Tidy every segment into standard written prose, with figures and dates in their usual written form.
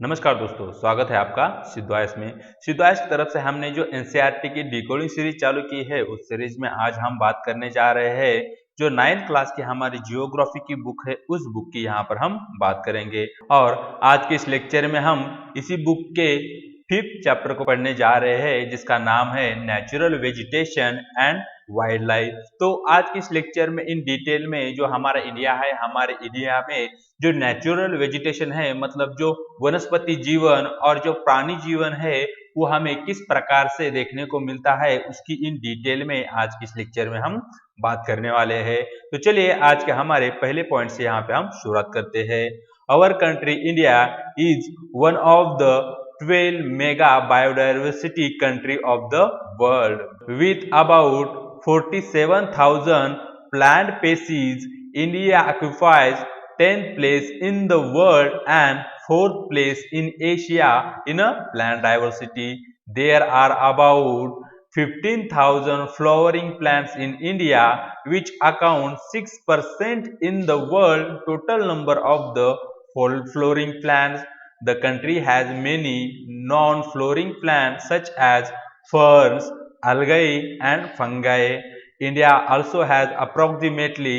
नमस्कार दोस्तों, स्वागत है आपका सिद्धवॉइस में। सिद्धवॉइस की तरफ से हमने जो एनसीईआरटी की डिकोडिंग सीरीज चालू की है, उस सीरीज में आज हम बात करने जा रहे हैं जो 9th क्लास की हमारी जियोग्राफी की बुक है, उस बुक की यहाँ पर हम बात करेंगे। और आज के इस लेक्चर में हम इसी बुक के 5th चैप्टर को पढ़ने जा रहे हैं, जिसका नाम है natural vegetation and wild life. तो आज के इस लेक्चर में इन डिटेल में जो हमारा इंडिया है, हमारे इंडिया में जो नेचुरल वेजिटेशन है, मतलब जो वनस्पति जीवन और जो प्राणी जीवन है, वो हमें किस प्रकार से देखने को मिलता है, उसकी इन डिटेल में आज के इस लेक्चर में हम बात करने वाले हैं। तो चलिए आज के हमारे पहले पॉइंट से यहाँ पे हम शुरुआत करते हैं। Our country India is one of the 12 mega biodiversity country of the world with about 47,000 plant species. India occupies 10th place in the world and 4th place in Asia in a plant diversity. There are about 15,000 flowering plants in India, which account 6% in the world total number of the flowering plants. The country has many non-flowering plants such as ferns, algae and fungi. India also has approximately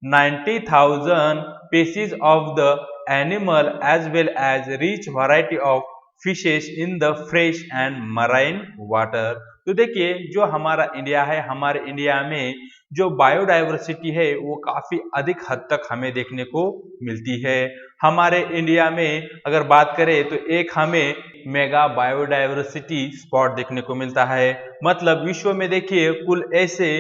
90,000 species of the animal as well as rich variety of fishes in the fresh and marine water. तो देखिए जो हमारा India है, हमारे India में जो biodiversity है वो काफी अधिक हद तक हमें देखने को मिलती है। हमारे इंडिया में अगर बात करें तो एक हमें मेगा बायोडाइवर्सिटी स्पॉट देखने को मिलता है। मतलब विश्व में देखिए कुल ऐसे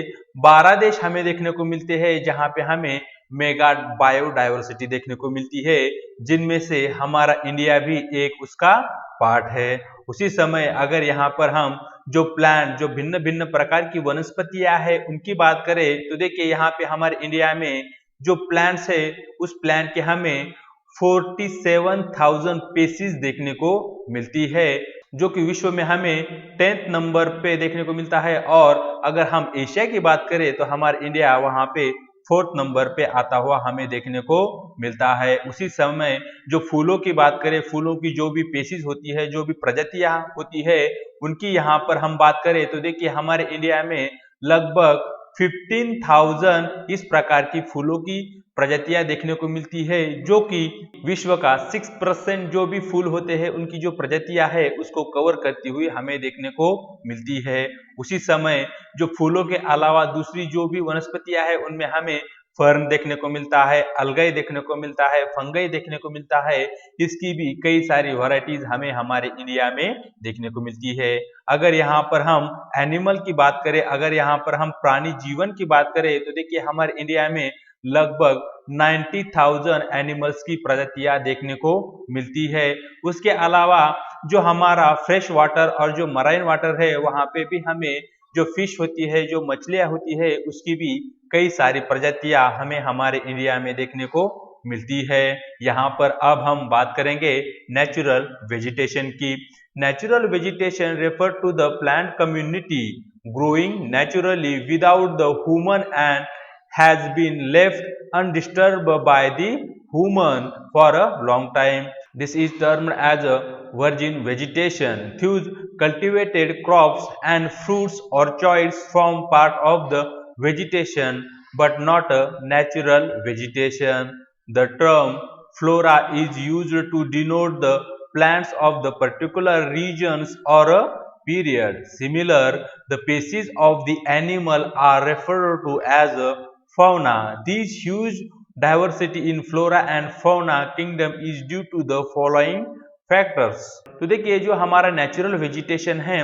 12 देश हमें देखने को मिलते हैं जहां पे हमें मेगा बायोडाइवर्सिटी देखने को मिलती है, जिनमें से हमारा इंडिया भी एक उसका पार्ट है। उसी समय अगर यहाँ पर हम जो प्लांट, जो भिन्न भिन्न प्रकार की वनस्पतियां है, उनकी बात करें तो देखिए यहाँ पे हमारे इंडिया में जो प्लांट्स है, उस प्लांट के हमें 47,000 स्पीशीज देखने को मिलती है, जो कि विश्व में हमें 10th नंबर पे देखने को मिलता है। और अगर हम एशिया की बात करें तो हमारा इंडिया वहां पे 4th नंबर पे आता हुआ हमें देखने को मिलता है। उसी समय जो फूलों की बात करें, फूलों की जो भी स्पीशीज होती है, जो भी प्रजातियां होती है, उनकी यहाँ पर हम बात करें तो देखिए हमारे इंडिया में लगभग 15,000 इस प्रकार की फूलों की प्रजातियां देखने को मिलती है, जो कि विश्व का 6% जो भी फूल होते हैं उनकी जो प्रजातियां है उसको कवर करती हुई हमें देखने को मिलती है। उसी समय जो फूलों के अलावा दूसरी जो भी वनस्पतियां है उनमें हमें फर्न देखने को मिलता है, अलगाई देखने को मिलता है, फंगई देखने को मिलता है। इसकी भी कई सारी वैरायटीज हमें हमारे इंडिया में देखने को मिलती है। अगर यहाँ पर हम एनिमल की बात करें, अगर यहाँ पर हम प्राणी जीवन की बात करें तो देखिए हमारे इंडिया में लगभग 90,000 एनिमल्स की प्रजातियां देखने को मिलती है। उसके अलावा जो हमारा फ्रेश वाटर और जो मराइन वाटर है, वहां पे भी हमें जो फिश होती है, जो मछलियां होती है, उसकी भी कई सारी प्रजातियां हमें हमारे इंडिया में देखने को मिलती है। यहाँ पर अब हम बात करेंगे नेचुरल वेजिटेशन की। Natural vegetation refer to the plant community growing naturally without the human and has been left undisturbed by the human for a long time. This is termed as a virgin vegetation. Thus, cultivated crops and fruits orchards form part of the vegetation, but not a natural vegetation. The term flora is used to denote the plants of the particular regions or a period. Similar, the species of the animal are referred to as a fauna. This huge diversity in flora and fauna kingdom is due to the following factors. तो देखिए जो हमारा natural vegetation है,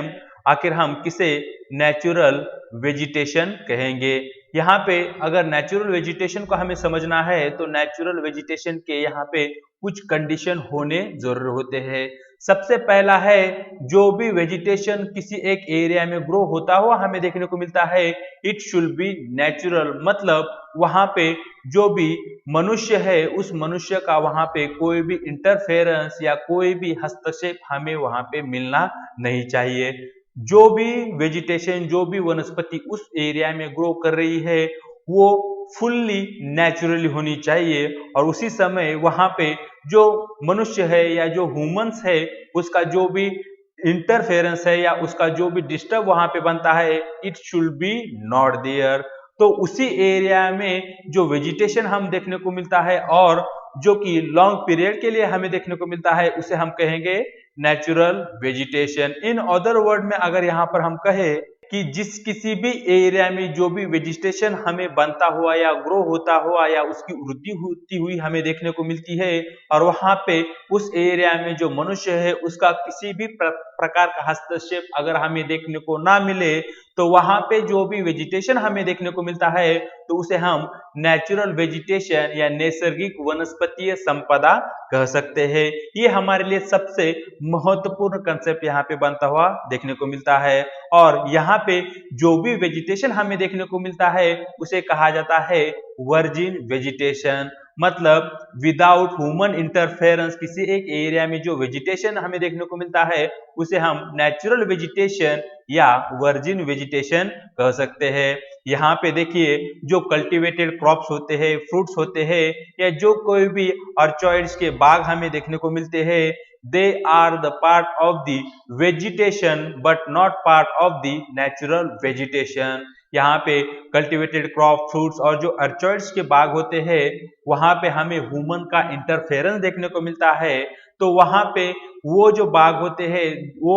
आखिर हम किसे natural vegetation कहेंगे? यहाँ पे अगर नेचुरल वेजिटेशन को हमें समझना है तो नेचुरल वेजिटेशन के यहाँ पे कुछ कंडीशन होने जरूर होते हैं। सबसे पहला है, जो भी वेजिटेशन किसी एक एरिया में ग्रो होता हुआ हमें देखने को मिलता है, इट शुड बी नेचुरल। मतलब वहां पे जो भी मनुष्य है, उस मनुष्य का वहां पे कोई भी इंटरफेरेंस या कोई भी हस्तक्षेप हमें वहां पे मिलना नहीं चाहिए। जो भी वेजिटेशन, जो भी वनस्पति उस एरिया में ग्रो कर रही है, वो फुल्ली नेचुरली होनी चाहिए, और उसी समय वहां पे जो मनुष्य है या जो ह्यूमंस है उसका जो भी इंटरफेरेंस है या उसका जो भी डिस्टर्ब वहां पे बनता है, it should be not there. तो उसी एरिया में जो वेजिटेशन हम देखने को मिलता है और जो कि लॉन्ग पीरियड के लिए हमें देखने को मिलता है, उसे हम कहेंगे natural vegetation. In other word में अगर यहाँ पर हम कहें कि जिस किसी भी एरिया में जो भी वेजिटेशन हमें बनता हुआ या ग्रो होता हुआ या उसकी वृद्धि होती हुई हमें देखने को मिलती है, और वहां पे उस एरिया में जो मनुष्य है उसका किसी भी प्रकार का हस्तक्षेप अगर हमें देखने को ना मिले, तो वहां पे जो भी वेजिटेशन हमें देखने को मिलता है तो उसे हम नेचुरल वेजिटेशन या नैसर्गिक वनस्पतीय संपदा कह सकते हैं। ये हमारे लिए सबसे महत्वपूर्ण कंसेप्ट यहाँ पे बनता हुआ देखने को मिलता है। और यहाँ पे जो भी वेजिटेशन हमें देखने को मिलता है उसे कहा जाता है वर्जिन वेजिटेशन। मतलब विदाउट ह्यूमन इंटरफेरेंस किसी एक एरिया में जो वेजिटेशन हमें देखने को मिलता है उसे हम नेचुरल वेजिटेशन या वर्जिन वेजिटेशन कह सकते हैं। यहाँ पे देखिए जो कल्टीवेटेड क्रॉप्स होते हैं, फ्रूट्स होते हैं, या जो कोई भी ऑर्चर्ड्स के बाग हमें देखने को मिलते हैं, they are the part of the vegetation but not part of the natural vegetation. यहाँ पे कल्टीवेटेड क्रॉप, फ्रूट्स और जो ऑर्चर्ड्स के बाग होते हैं वहां पे हमें ह्यूमन का इंटरफेरेंस देखने को मिलता है। तो वहां पे वो जो बाग होते हैं वो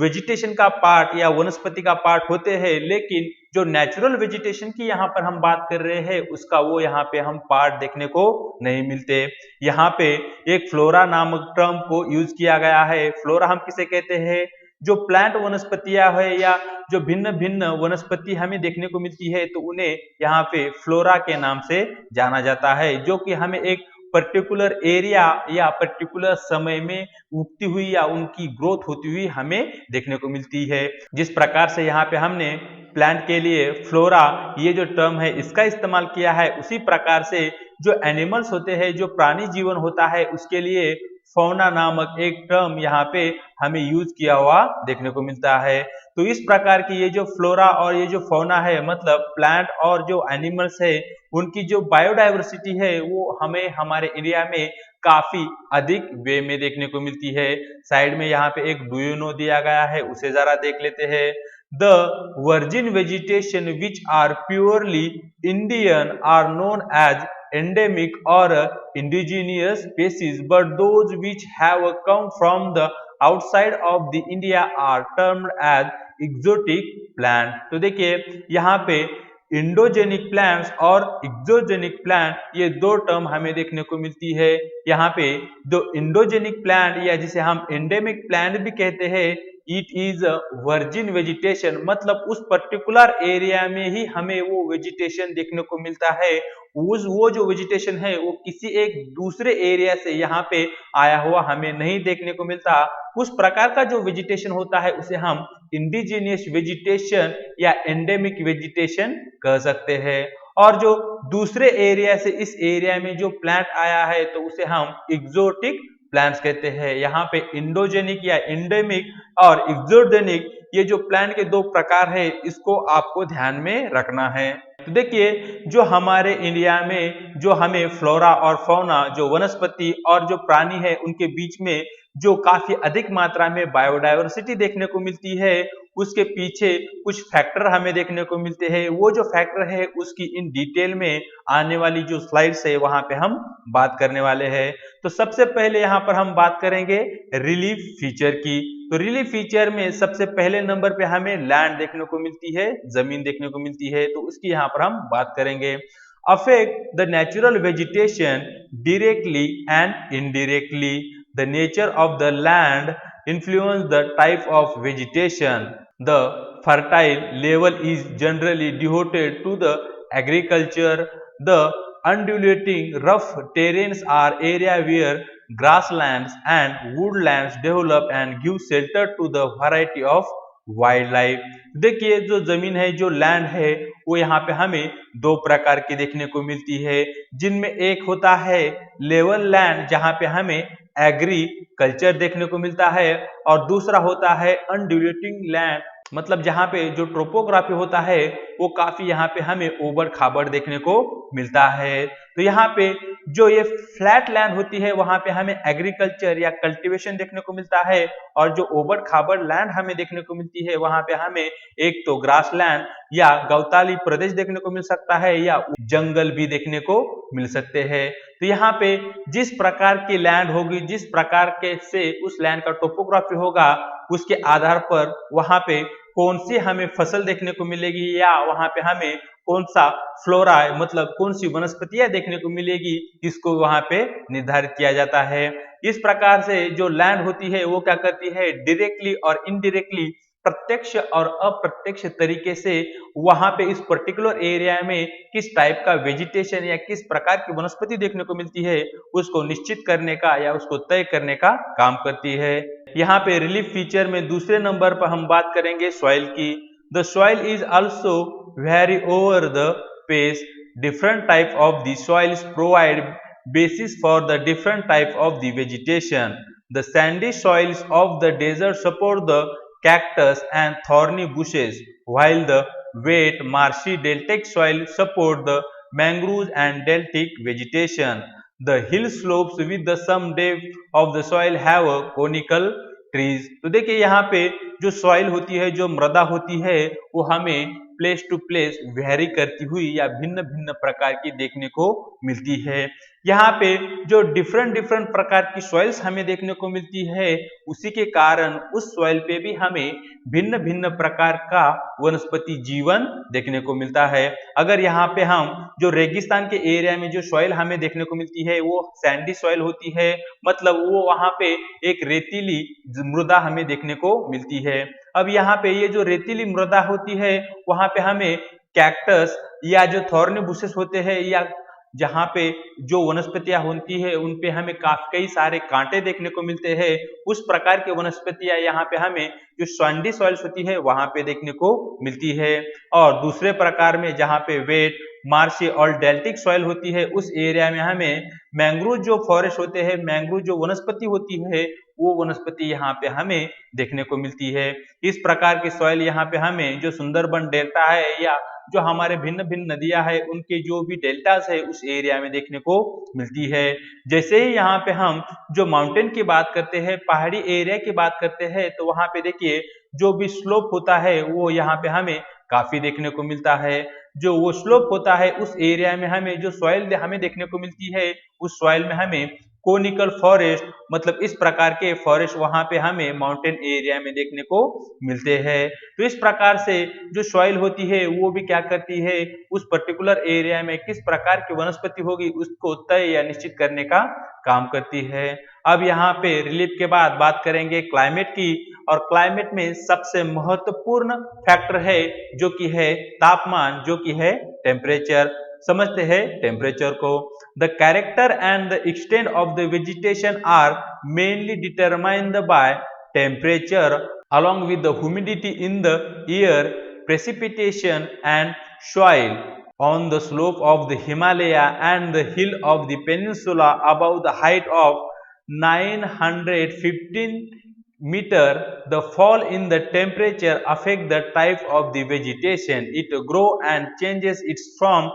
वेजिटेशन का पार्ट या वनस्पति का पार्ट होते हैं, लेकिन जो नेचुरल वेजिटेशन की यहाँ पर हम बात कर रहे हैं उसका वो यहाँ पे हम पार्ट देखने को नहीं मिलते। यहाँ पे एक फ्लोरा नामक टर्म को यूज किया गया है। फ्लोरा हम किसे कहते हैं? जो प्लांट वनस्पतियां है या जो भिन्न भिन्न वनस्पति हमें देखने को मिलती है तो उन्हें यहाँ पे फ्लोरा के नाम से जाना जाता है, जो कि हमें एक पर्टिकुलर एरिया या पर्टिकुलर समय में उगती हुई या उनकी ग्रोथ होती हुई हमें देखने को मिलती है। जिस प्रकार से यहाँ पे हमने प्लांट के लिए फ्लोरा ये जो टर्म है इसका इस्तेमाल किया है, उसी प्रकार से जो एनिमल्स होते हैं, जो प्राणी जीवन होता है, उसके लिए फौना नामक एक टर्म यहाँ पे हमें यूज किया हुआ देखने को मिलता है। तो इस प्रकार की ये जो फ्लोरा और ये जो फौना है, मतलब प्लांट और जो एनिमल्स है, उनकी जो बायोडाइवर्सिटी है वो हमें हमारे एरिया में काफी अधिक वे में देखने को मिलती है। साइड में यहाँ पे एक डू यू नो दिया गया है, उसे जरा देख लेते हैं। The virgin vegetation which are purely Indian are known as endemic or indigenous species, but those which have come from the outside of the India are termed as exotic plant। तो देखिए यहाँ पे इंडोजेनिक प्लांट्स और exogenic plant ये दो term हमें देखने को मिलती है। यहाँ पे जो इंडोजेनिक प्लांट या जिसे हम एंडेमिक प्लांट भी कहते हैं, इट इज वर्जिन वेजिटेशन, मतलब उस पर्टिकुलर एरिया में ही हमें वो वेजिटेशन देखने को मिलता है। वो जो वेजिटेशन है वो किसी एक दूसरे एरिया से यहाँ पे आया हुआ हमें नहीं देखने को मिलता। उस प्रकार का जो वेजिटेशन होता है उसे हम इंडिजीनियस वेजिटेशन या एंडेमिक वेजिटेशन कह सकते हैं। और जो दूसरे एरिया से इस एरिया में जो प्लांट आया है तो उसे हम एक्सोटिक प्लांट्स कहते हैं। यहाँ पे इंडोजेनिक या एंडेमिक और एक्सोजेनिक ये जो प्लांट के दो प्रकार है, इसको आपको ध्यान में रखना है। तो देखिए जो हमारे इंडिया में जो हमें फ्लोरा और फौना, जो वनस्पति और जो प्राणी है, उनके बीच में जो काफी अधिक मात्रा में बायोडाइवर्सिटी देखने को मिलती है, उसके पीछे कुछ फैक्टर हमें देखने को मिलते हैं। वो जो फैक्टर है उसकी इन डिटेल में आने वाली जो स्लाइड्स है वहां पे हम बात करने वाले हैं। तो सबसे पहले यहाँ पर हम बात करेंगे रिलीफ फीचर की। तो रिलीफ फीचर में सबसे पहले नंबर पे हमें लैंड देखने को मिलती है, जमीन देखने को मिलती है, तो उसकी यहाँ पर हम बात करेंगे। Affect the natural vegetation directly and indirectly. The nature of the land influence the type of vegetation. The fertile level is generally devoted to the agriculture. The undulating rough terrains are area where grasslands and woodlands develop and give shelter to the variety of wild life. देखिए जो जमीन है, जो land है, वो यहाँ पे हमें दो प्रकार की देखने को मिलती है, जिनमें एक होता है लेवल लैंड, जहाँ पे हमें एग्रीकल्चर देखने को मिलता है, और दूसरा होता है अनडिवलपिंग लैंड, मतलब जहाँ पे जो ट्रोपोग्राफी होता है वो काफी यहाँ पे हमें ओबड़ खाबड़ देखने को मिलता है। तो यहाँ पे जो ये फ्लैट लैंड होती है वहां पे हमें एग्रीकल्चर या कल्टीवेशन देखने को मिलता है, और जो ओबड़ खाबड़ लैंड हमें देखने को मिलती है वहां पे हमें एक तो ग्रास लैंड या गौताली प्रदेश देखने को मिल सकता है, या जंगल भी देखने को मिल सकते हैं। तो यहाँ पे जिस प्रकार की लैंड होगी, जिस प्रकार के से उस लैंड का टोपोग्राफी होगा, उसके आधार पर वहां पे कौन सी हमें फसल देखने को मिलेगी, या वहां पे हमें कौन सा फ्लोरा मतलब कौन सी वनस्पतियां देखने को मिलेगी, इसको वहां पे निर्धारित किया जाता है। इस प्रकार से जो लैंड होती है वो क्या करती है, डायरेक्टली और इनडायरेक्टली, प्रत्यक्ष और अप्रत्यक्ष तरीके से वहां पे इस पर्टिकुलर एरिया में किस टाइप का वेजिटेशन या किस प्रकार की वनस्पति देखने को मिलती है उसको निश्चित करने का या उसको तय करने का काम करती है। यहाँ पे रिलीफ फीचर में दूसरे नंबर पर हम बात करेंगे सॉइल की। The soil is also very over the pace, different type of the soils provide basis for the different type of the vegetation. The sandy soils of the desert support the cactus and thorny bushes, while the wet marshy deltic soil support the mangroves and deltic vegetation. The hill slopes with the some depth of the soil have a conical trees. तो देखिए यहाँ पे जो soil होती है, जो मृदा होती है, वो हमें प्लेस टू प्लेस वेरी करती हुई या भिन्न भिन्न प्रकार की देखने को मिलती है। यहाँ पे जो डिफरेंट प्रकार की सॉइल्स हमें देखने को मिलती है, उसी के कारण उस सॉइल पे भी हमें भिन्न भिन्न प्रकार का वनस्पति जीवन देखने को मिलता है। अगर यहाँ पे हम जो रेगिस्तान के एरिया में जो सॉइल हमें देखने को मिलती है वो सैंडी सॉइल होती है, मतलब वो वहां पे एक रेतीली मृदा हमें देखने को मिलती है। अब यहाँ पे ये जो रेतीली मृदा होती है वहां पे हमें कैक्टस या जो थॉर्नी बुशेस होते हैं, या जहाँ पे जो वनस्पतियां होती है उन पे हमें कई सारे कांटे देखने को मिलते हैं, उस प्रकार की वनस्पतियां यहाँ पे हमें जो सैंडी सॉइल्स होती है वहां पे देखने को मिलती है। और दूसरे प्रकार में जहाँ पे वेट मार्शी और डेल्टिक सॉइल होती है उस एरिया में हमें मैंग्रोव जो फॉरेस्ट होते हैं, मैंग्रोव जो वनस्पति होती है वो वनस्पति यहाँ पे हमें देखने को मिलती है। इस प्रकार की सॉइल यहाँ पे हमें जो सुंदरबन डेल्टा है या जो हमारे भिन्न भिन्न नदियां है उनके जो भी डेल्टास है उस एरिया में देखने को मिलती है। जैसे ही यहाँ पे हम जो माउंटेन की बात करते हैं, पहाड़ी एरिया की बात करते हैं, तो वहां पे देखिए जो भी स्लोप होता है वो यहाँ पे हमें काफी देखने को मिलता है। जो वो स्लोप होता है उस एरिया में हमें जो सॉइल हमें देखने को मिलती है, उस सॉइल में हमें कोनिकल फॉरेस्ट मतलब इस प्रकार के फॉरेस्ट वहां पे हमें माउंटेन एरिया में देखने को मिलते हैं। तो इस प्रकार से जो सॉइल होती है वो भी क्या करती है, उस पर्टिकुलर एरिया में किस प्रकार की वनस्पति होगी उसको तय या निश्चित करने का काम करती है। अब यहाँ पे रिलीफ के बाद बात करेंगे क्लाइमेट की, और क्लाइमेट में सबसे महत्वपूर्ण फैक्टर है जो कि है तापमान, जो कि है टेम्परेचर। समझते हैं टेम्परेचर को। The character and the extent of the vegetation are mainly determined by temperature along with the humidity in the air, precipitation and soil. On the slope of the Himalaya and the hill of the peninsula above the height of 915 meter, the fall in the temperature affect the type of the vegetation. It grow and changes its from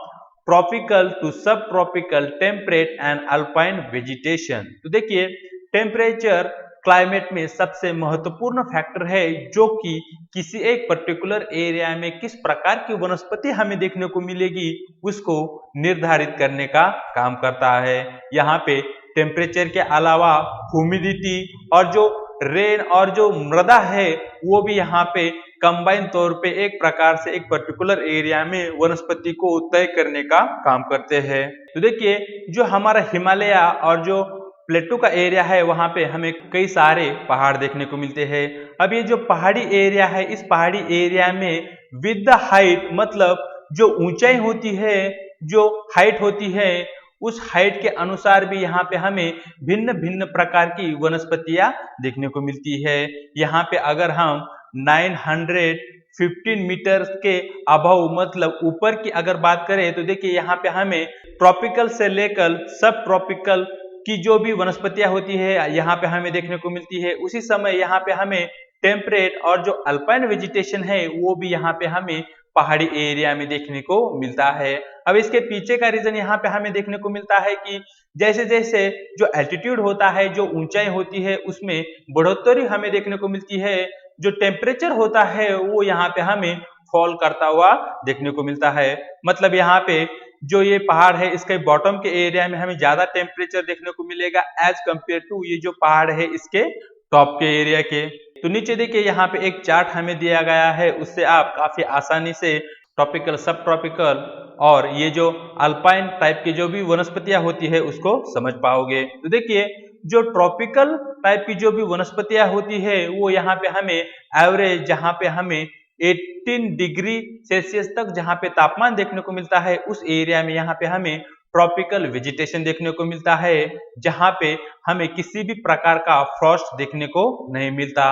tropical to subtropical, temperate and alpine vegetation. तो देखिए temperature climate में सबसे महत्वपूर्ण factor है जो कि किसी एक पर्टिकुलर एरिया में किस प्रकार की वनस्पति हमें देखने को मिलेगी उसको निर्धारित करने का काम करता है। यहाँ पे टेम्परेचर के अलावा ह्यूमिडिटी और जो रेन और जो मृदा है वो भी यहाँ पे कंबाइन तौर पे एक प्रकार से एक पर्टिकुलर एरिया में वनस्पति को तय करने का काम करते हैं। तो देखिए जो हमारा हिमालय और जो प्लेटो का एरिया है वहां पे हमें कई सारे पहाड़ देखने को मिलते हैं। अब ये जो पहाड़ी एरिया है, इस पहाड़ी एरिया में विद द हाइट मतलब जो ऊंचाई होती है, जो हाइट होती है, उस हाइट के अनुसार भी यहाँ पे हमें भिन्न भिन्न प्रकार की वनस्पतियां देखने को मिलती है। यहाँ पे अगर हम 915 मीटर के अबव मतलब ऊपर की अगर बात करें तो देखिए यहाँ पे हमें ट्रॉपिकल से लेकर सब ट्रॉपिकल की जो भी वनस्पतियां होती है यहाँ पे हमें देखने को मिलती है, उसी समय यहाँ पे हमें टेम्परेट और जो अल्पाइन वेजिटेशन है वो भी यहाँ पे हमें पहाड़ी एरिया में देखने को मिलता है। अब इसके पीछे का रीजन यहाँ पे हमें देखने को मिलता है कि जैसे जैसे जो एल्टीट्यूड होता है, जो ऊंचाई होती है, उसमें बढ़ोतरी हमें देखने को मिलती है। जो टेम्परेचर होता है वो यहाँ पे हमें फॉल करता हुआ देखने को मिलता है। मतलब यहाँ पे जो ये पहाड़ है इसके बॉटम के एरिया में हमें ज्यादा टेम्परेचर देखने को मिलेगा एज कंपेयर टू ये जो पहाड़ है इसके टॉप के एरिया के। तो नीचे देखिए यहाँ पे एक चार्ट हमें दिया गया है, उससे आप काफी आसानी से ट्रॉपिकल, सब ट्रॉपिकल और ये जो अल्पाइन टाइप की जो भी वनस्पतियां होती है उसको समझ पाओगे। तो देखिए जो ट्रॉपिकल टाइप की जो भी वनस्पतियां होती है वो यहाँ पे हमें एवरेज, जहाँ पे हमें 18 डिग्री सेल्सियस तक जहाँ पे तापमान देखने को मिलता है, उस एरिया में यहाँ पे हमें ट्रॉपिकल वेजिटेशन देखने को मिलता है, जहाँ पे हमें किसी भी प्रकार का फ्रॉस्ट देखने को नहीं मिलता।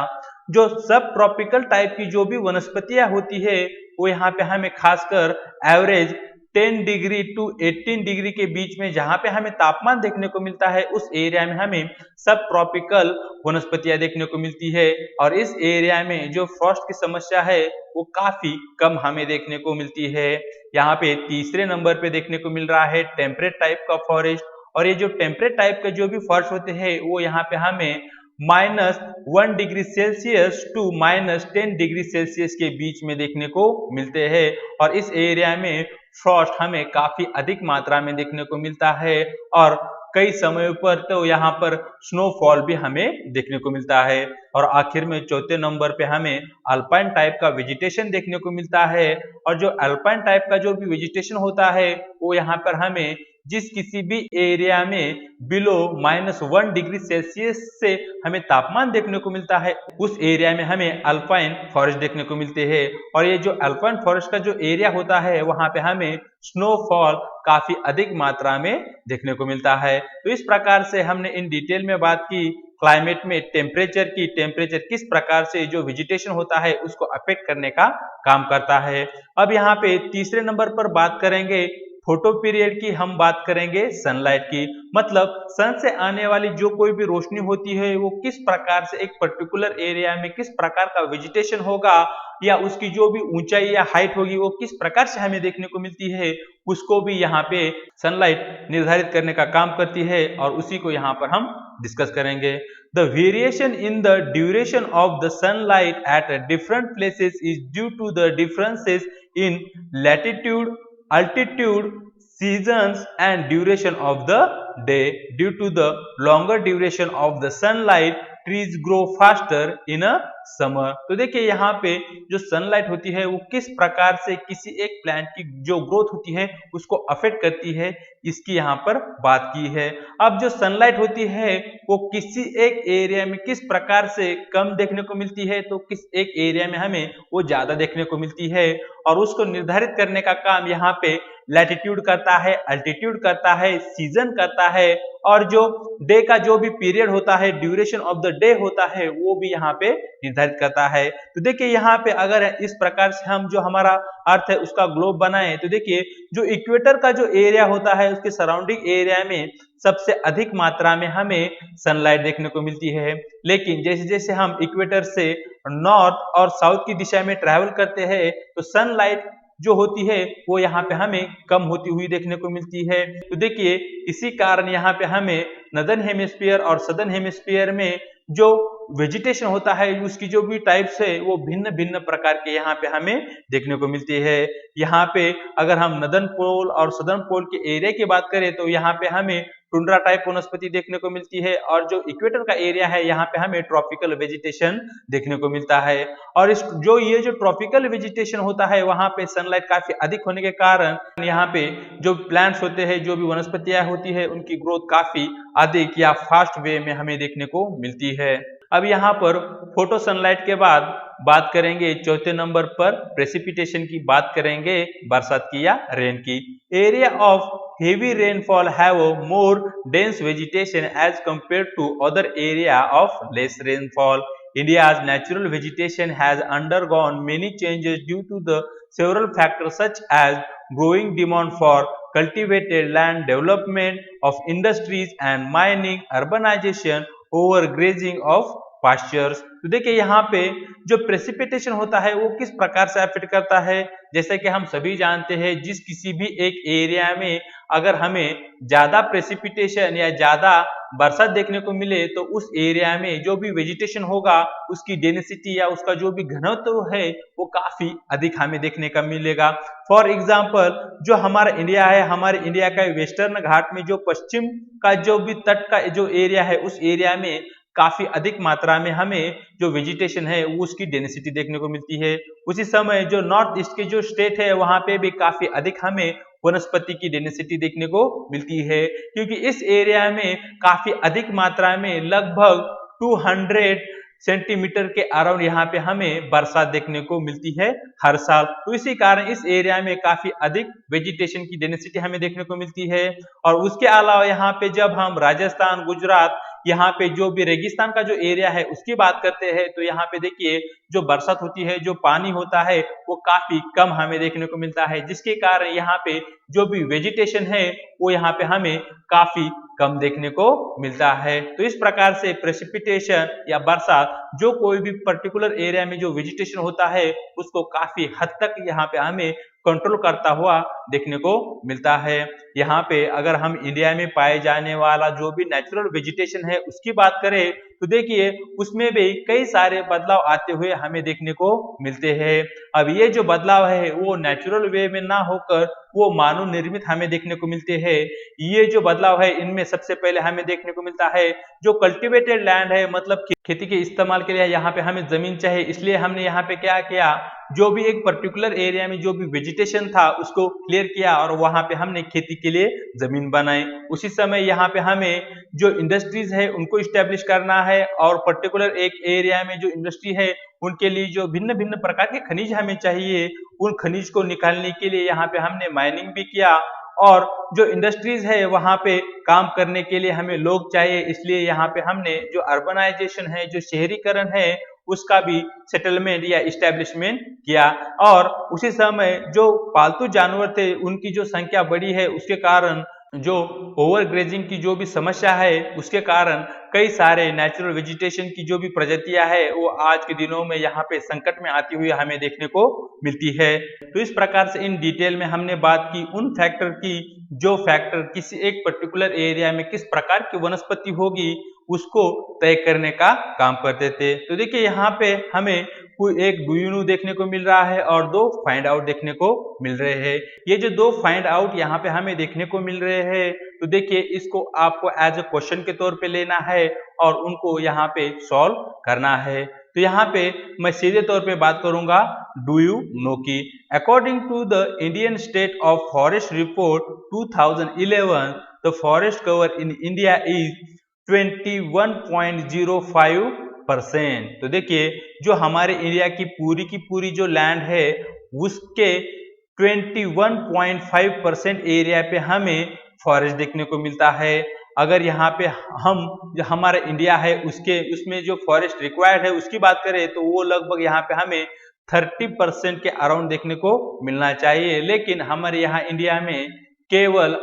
जो सब ट्रॉपिकल टाइप की जो भी वनस्पतियां होती है वो यहाँ पे हमें खासकर एवरेज 10 डिग्री टू 18 डिग्री के बीच में जहाँ पे हमें तापमान देखने को मिलता है, उस एरिया में हमें सब ट्रॉपिकल वनस्पतियां देखने को मिलती है। और इस एरिया में जो फ्रॉस्ट की समस्या है वो काफी कम हमें देखने को मिलती है। यहाँ पे तीसरे नंबर पे देखने को मिल रहा है टेम्परेट टाइप का फॉरेस्ट। और ये जो टेम्परेट टाइप के जो भी फॉरेस्ट होते हैं वो यहाँ पे हमें -1 degree Celsius to -10 degree Celsius के बीच में देखने को मिलते हैं। और इस एरिया में फ्रॉस्ट हमें काफी अधिक मात्रा में देखने को मिलता है और कई समयों पर तो यहाँ पर स्नोफॉल भी हमें देखने को मिलता है। और आखिर में चौथे नंबर पे हमें अल्पाइन टाइप का वेजिटेशन देखने को मिलता है। और जो अल्पाइन टाइप का जो भी वेजिटेशन होता है वो यहाँ पर हमें जिस किसी भी एरिया में बिलो -1 डिग्री सेल्सियस से हमें तापमान देखने को मिलता है, उस एरिया में हमें अल्पाइन फॉरेस्ट देखने को मिलते हैं। और ये जो अल्पाइन फॉरेस्ट का जो एरिया होता है वहां पे हमें स्नोफॉल काफी अधिक मात्रा में देखने को मिलता है। तो इस प्रकार से हमने इन डिटेल में बात की क्लाइमेट में टेम्परेचर की, टेम्परेचर किस प्रकार से जो वेजिटेशन होता है उसको अफेक्ट करने का काम करता है। अब यहाँ पे तीसरे नंबर पर बात करेंगे फोटो पीरियड की, हम बात करेंगे सनलाइट की। मतलब सन से आने वाली जो कोई भी रोशनी होती है वो किस प्रकार से एक पर्टिकुलर एरिया में किस प्रकार का वेजिटेशन होगा या उसकी जो भी ऊंचाई या हाइट होगी वो किस प्रकार से हमें देखने को मिलती है, उसको भी यहाँ पे सनलाइट निर्धारित करने का काम करती है और उसी को यहाँ पर हम डिस्कस करेंगे। The variation in the duration of the sunlight at different places is due to the differences in latitude, altitude, seasons and duration of the day. Due to the longer duration of the sunlight, trees grow faster in a summer. तो देखिए यहाँ पे जो sunlight होती है वो किस प्रकार से किसी एक प्लांट की जो ग्रोथ होती है उसको अफेक्ट करती है, इसकी यहाँ पर बात की है। अब जो सनलाइट होती है वो किसी एक एरिया में किस प्रकार से कम देखने को मिलती है, तो किस एक एरिया में हमें वो ज्यादा देखने को मिलती है। और उसको निर्धारित करने का काम यहाँ पे लैटिट्यूड करता है, अल्टीट्यूड करता है, सीजन करता है और जो डे का जो भी पीरियड होता है, ड्यूरेशन ऑफ द डे होता है, वो भी यहाँ पे निर्धारित करता है। तो देखिए यहाँ पे अगर इस प्रकार से हम जो हमारा अर्थ है उसका ग्लोब बनाए तो देखिए जो इक्वेटर का जो एरिया होता है उसके सराउंडिंग एरिया में सबसे अधिक मात्रा में हमें सनलाइट देखने को मिलती है। लेकिन जैसे जैसे हम इक्वेटर से नॉर्थ और साउथ की दिशा में ट्रैवल करते हैं तो सनलाइट जो होती है वो यहाँ पे हमें कम होती हुई देखने को मिलती है। तो देखिए इसी कारण यहाँ पे हमें नदर्न हेमिस्फीयर और सदर्न हेमिस्फीयर में जो वेजिटेशन होता है उसकी जो भी टाइप्स है वो भिन्न भिन्न प्रकार के यहाँ पे हमें देखने को मिलती है। यहाँ पे अगर हम नदर्न पोल और सदर्न पोल के एरिया की बात करें तो यहाँ पे हमें टुंड्रा टाइप वनस्पति देखने को मिलती है और जो इक्वेटर का एरिया है यहाँ पे हमें ट्रॉपिकल वेजिटेशन देखने को मिलता है। और इस ये जो ट्रॉपिकल वेजिटेशन होता है वहां पे सनलाइट काफी अधिक होने के कारण यहाँ पे जो प्लांट्स होते हैं, जो भी वनस्पतियां होती है, उनकी ग्रोथ काफी अधिक या फास्ट वे में हमें देखने को मिलती है। अब यहाँ पर फोटो सनलाइट के बाद बात करेंगे चौथे नंबर पर प्रेसिपिटेशन की, बात करेंगे बरसात की या रेन की। Area of heavy rainfall have a more dense vegetation as compared to other area of less rainfall. India's natural vegetation has undergone many changes due to the several factors such as growing demand for cultivated land development of industries and mining, urbanization, overgrazing of pastures। तो देखिए यहाँ पे जो precipitation होता है वो किस प्रकार से अफेक्ट करता है, जैसे कि हम सभी जानते हैं जिस किसी भी एक एरिया में अगर हमें ज्यादा प्रेसिपिटेशन या ज्यादा बरसात देखने को मिले तो उस एरिया में जो भी वेजिटेशन होगा उसकी डेंसिटी या उसका जो भी घनत्व है वो काफी अधिक हमें देखने का मिलेगा। फॉर एग्जाम्पल जो हमारा इंडिया है, हमारे इंडिया का वेस्टर्न घाट में जो पश्चिम का जो भी तट का जो एरिया है उस एरिया में काफी अधिक मात्रा में हमें जो वेजिटेशन है वो उसकी डेंसिटी देखने को मिलती है। उसी समय जो नॉर्थ ईस्ट के जो स्टेट है वहां पे भी काफी अधिक हमें वनस्पति की डेंसिटी देखने को मिलती है, क्योंकि इस एरिया में काफी अधिक मात्रा में लगभग 200 सेंटीमीटर के अराउंड यहाँ पे हमें बरसात देखने को मिलती है हर साल। तो इसी कारण इस एरिया में काफी अधिक वेजिटेशन की डेंसिटी हमें देखने को मिलती है। और उसके अलावा यहाँ पे जब हम राजस्थान, गुजरात, यहाँ पे जो भी रेगिस्तान का जो एरिया है उसकी बात करते हैं तो यहाँ पे देखिए जो बरसात होती है, जो पानी होता है वो काफी कम हमें देखने को मिलता है, जिसके कारण यहाँ पे जो भी वेजिटेशन है वो यहाँ पे हमें काफी कम देखने को मिलता है। तो इस प्रकार से प्रेसिपिटेशन या बरसात जो कोई भी पर्टिकुलर एरिया में जो वेजिटेशन होता है उसको काफी हद तक यहाँ पे हमें कंट्रोल करता हुआ देखने को मिलता है। यहाँ पे अगर हम इंडिया में पाए जाने वाला जो भी नेचुरल वेजिटेशन है उसकी बात करें तो देखिए उसमें भी कई सारे बदलाव आते हुए हमें देखने को मिलते हैं। अब ये जो बदलाव है वो नेचुरल वे में ना होकर वो मानव निर्मित हमें देखने को मिलते हैं। ये जो बदलाव है इनमें सबसे पहले हमें देखने को मिलता है जो कल्टिवेटेड लैंड है, मतलब खेती के इस्तेमाल के लिए यहाँ पे हमें जमीन चाहिए, इसलिए हमने यहाँ पे क्या किया, जो भी एक पर्टिकुलर एरिया में जो भी वेजिटेशन था उसको क्लियर किया और वहां पे हमने खेती के लिए जमीन बनाई। उसी समय यहाँ पे हमें जो इंडस्ट्रीज है उनको स्टैब्लिश करना है और पर्टिकुलर एक एरिया में जो इंडस्ट्री है उनके लिए जो भिन्न भिन्न प्रकार के खनिज हमें चाहिए उन खनिज को निकालने के लिए यहाँ पे हमने माइनिंग भी किया। और जो इंडस्ट्रीज है वहां पे काम करने के लिए हमें लोग चाहिए, इसलिए यहाँ पे हमने जो अर्बनाइजेशन है, जो शहरीकरण है उसका भी सेटलमेंट या इस्टेब्लिशमेंट किया। और उसी समय जो पालतू जानवर थे उनकी जो संख्या बढ़ी है उसके कारण जो ओवरग्रेजिंग की जो भी समस्या है उसके कारण कई सारे नेचुरल वेजिटेशन की जो भी प्रजातियां है वो आज के दिनों में यहाँ पे संकट में आती हुई हमें देखने को मिलती है। तो इस प्रकार से इन डिटेल में हमने बात की उन फैक्टर की जो फैक्टर किसी एक पर्टिकुलर एरिया में किस प्रकार की वनस्पति होगी उसको तय करने का काम करते थे। तो देखिए यहाँ पे हमें कोई एक डू यू नो देखने को मिल रहा है और दो फाइंड आउट देखने को मिल रहे हैं। ये जो दो फाइंड आउट यहाँ पे हमें देखने को मिल रहे हैं तो देखिए इसको आपको एज अ क्वेश्चन के तौर पे लेना है और उनको यहाँ पे सॉल्व करना है। तो यहाँ पे मैं सीधे तौर पे बात करूंगा डू यू नो की। According to the Indian state of forest report 2011 the forest cover in India is 21.05%। तो देखिए जो हमारे इंडिया की पूरी जो लैंड है उसके 21.5% एरिया पे हमें फॉरेस्ट देखने को मिलता है। अगर यहाँ पे हम जो हमारा इंडिया है उसमें जो फॉरेस्ट रिक्वायर्ड है उसकी बात करें तो वो लगभग यहाँ पे हमें 30% के अराउंड देखने को मिलना चाहिए, लेकिन हमारे यहाँ इंडिया में केवल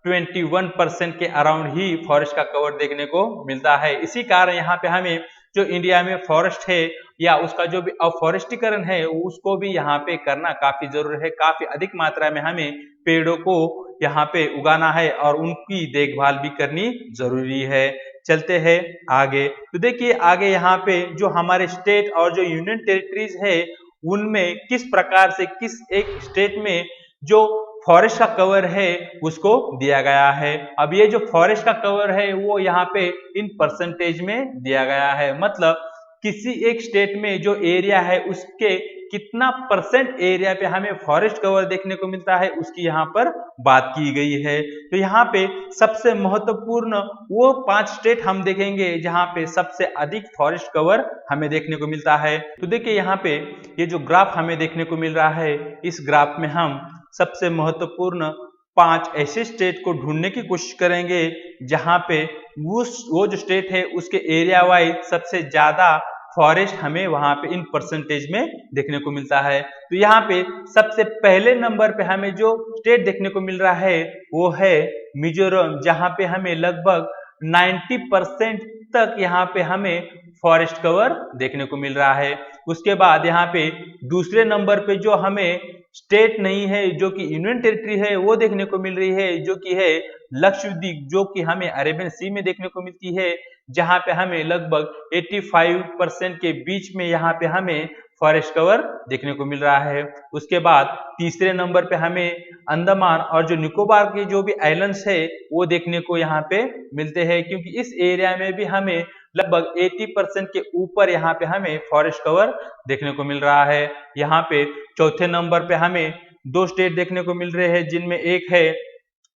21% के अराउंड ही फॉरेस्ट का कवर देखने को मिलता है। इसी कारण यहाँ पे हमें जो इंडिया में फॉरेस्ट है या उसका जो भी अफॉरेस्टीकरण है उसको भी यहाँ पे करना काफी जरूरी है। काफी अधिक मात्रा में हमें पेड़ों को यहाँ पे उगाना है और उनकी देखभाल भी करनी जरूरी है। चलते हैं आगे। तो देखिए आगे यहाँ पे जो हमारे स्टेट और जो यूनियन टेरिटरीज है उनमें किस प्रकार से किस एक स्टेट में जो फॉरेस्ट का कवर है उसको दिया गया है। अब ये जो फॉरेस्ट का कवर है वो यहाँ पे इन परसेंटेज में दिया गया है, मतलब किसी एक स्टेट में जो एरिया है उसके कितना परसेंट एरिया पे हमें फॉरेस्ट कवर देखने को मिलता है उसकी यहाँ पर बात की गई है। तो यहाँ पे सबसे महत्वपूर्ण वो 5 स्टेट हम देखेंगे जहाँ पे सबसे अधिक फॉरेस्ट कवर हमें देखने को मिलता है। तो देखिए यहाँ पे ये जो ग्राफ हमें देखने को मिल रहा है इस ग्राफ में हम सबसे महत्वपूर्ण 5 ऐसे स्टेट को ढूंढने की कोशिश करेंगे जहां पे वो जो स्टेट है उसके एरिया वाइज सबसे ज्यादा फॉरेस्ट हमें वहां पे इन परसेंटेज में देखने को मिलता है। तो यहाँ पे सबसे पहले नंबर पे हमें जो स्टेट देखने को मिल रहा है वो है मिजोरम, जहां पे हमें लगभग 90% तक यहाँ पे हमें फॉरेस्ट कवर देखने को मिल रहा है। उसके बाद यहाँ पे दूसरे नंबर पे जो हमें स्टेट नहीं है, जो कि यूनियन टेरिटरी है, वो देखने को मिल रही है, जो कि है लक्षद्वीप, जो कि हमें अरेबियन सी में देखने को मिलती है, जहां पे हमें लगभग 85% के बीच में यहाँ पे हमें फॉरेस्ट कवर देखने को मिल रहा है। उसके बाद तीसरे नंबर पे हमें अंडमान और जो निकोबार के जो भी आइलैंड्स है वो देखने को यहाँ पे मिलते हैं, क्योंकि इस एरिया में भी हमें लगभग 80% के ऊपर यहाँ पे हमें फॉरेस्ट कवर देखने को मिल रहा है। यहाँ पे चौथे नंबर पे हमें दो स्टेट देखने को मिल रहे हैं, जिनमें एक है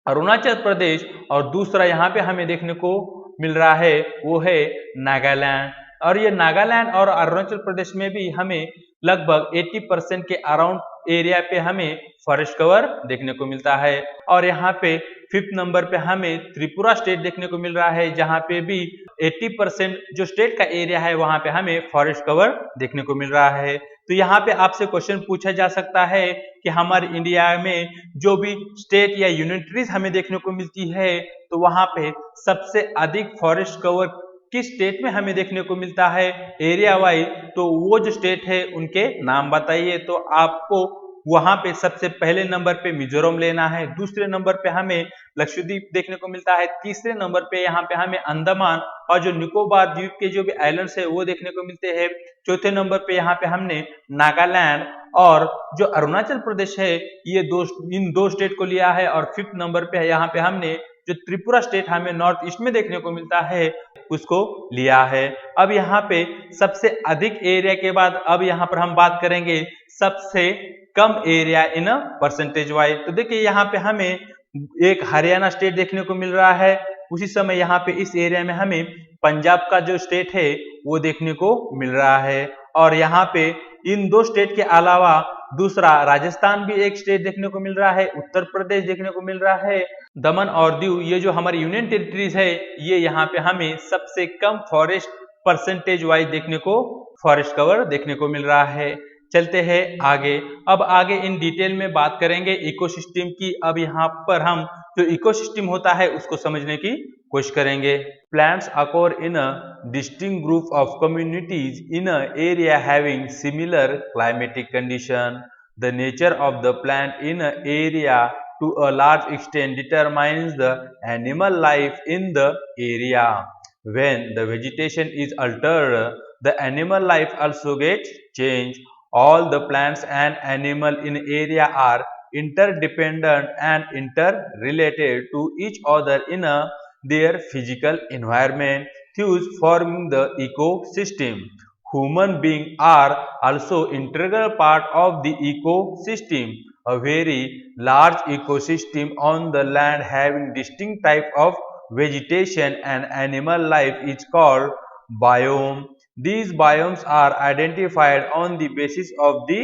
अरुणाचल प्रदेश और दूसरा यहाँ पे हमें देखने को मिल रहा है वो है नागालैंड। और ये नागालैंड और अरुणाचल प्रदेश में भी हमें लगभग 80% के अराउंड एरिया पे हमें फॉरेस्ट कवर देखने को मिलता है। और यहाँ पे फिफ्थ नंबर पे हमें त्रिपुरा स्टेट देखने को मिल रहा है, जहाँ पे भी 80% जो स्टेट का एरिया है वहां पे हमें फॉरेस्ट कवर देखने को मिल रहा है। तो यहाँ पे आपसे क्वेश्चन पूछा जा सकता है कि हमारे इंडिया में जो भी स्टेट या यूनिटरीज हमें देखने को मिलती है, तो वहां पे सबसे अधिक फॉरेस्ट कवर किस स्टेट में हमें देखने को मिलता है एरिया वाइज, तो वो जो स्टेट है उनके नाम बताइए। तो आपको वहां पे सबसे पहले नंबर पे मिजोरम लेना है, दूसरे नंबर पे हमें लक्षद्वीप देखने को मिलता है, तीसरे नंबर पे यहाँ पे हमें अंडमान और जो निकोबार द्वीप के जो भी आइलैंड्स है वो देखने को मिलते हैं, चौथे नंबर पे यहाँ पे हमने नागालैंड और जो अरुणाचल प्रदेश है ये इन दो स्टेट को लिया है, और फिफ्थ नंबर पे यहाँ पे हमने जो त्रिपुरा स्टेट हमें नॉर्थ ईस्ट में देखने को मिलता है उसको लिया है। अब यहाँ पे सबसे अधिक एरिया के बाद अब यहाँ पर हम बात करेंगे सबसे कम एरिया इन परसेंटेज वाइज। तो देखिए यहाँ पे हमें एक हरियाणा स्टेट देखने को मिल रहा है, उसी समय यहाँ पे इस एरिया में हमें पंजाब का जो स्टेट है वो देखने को मिल रहा है। और यहाँ पे इन दो स्टेट के अलावा दूसरा राजस्थान भी एक स्टेट देखने को मिल रहा है, उत्तर प्रदेश देखने को मिल रहा है, दमन और दीव, ये जो हमारी यूनियन टेरिटरीज है ये यहाँ पे हमें सबसे कम फॉरेस्ट परसेंटेज वाइज देखने को फॉरेस्ट कवर देखने को मिल रहा है। चलते हैं आगे। अब आगे इन डिटेल में बात करेंगे इकोसिस्टम की। अब यहाँ पर हम जो इकोसिस्टम होता है उसको समझने की कोशिश करेंगे। Plants acore in a distinct group of communities in a area having similar climatic condition. The nature of the plant in a area to a large extent determines the animal life in the area. When the vegetation is altered, the animal life also gets changed. All the plants and animal in area are interdependent and interrelated to each other in their physical environment, thus forming the ecosystem. Human beings are also integral part of the ecosystem. A very large ecosystem on the land having distinct type of vegetation and animal life is called biome. These biomes are identified on the basis of the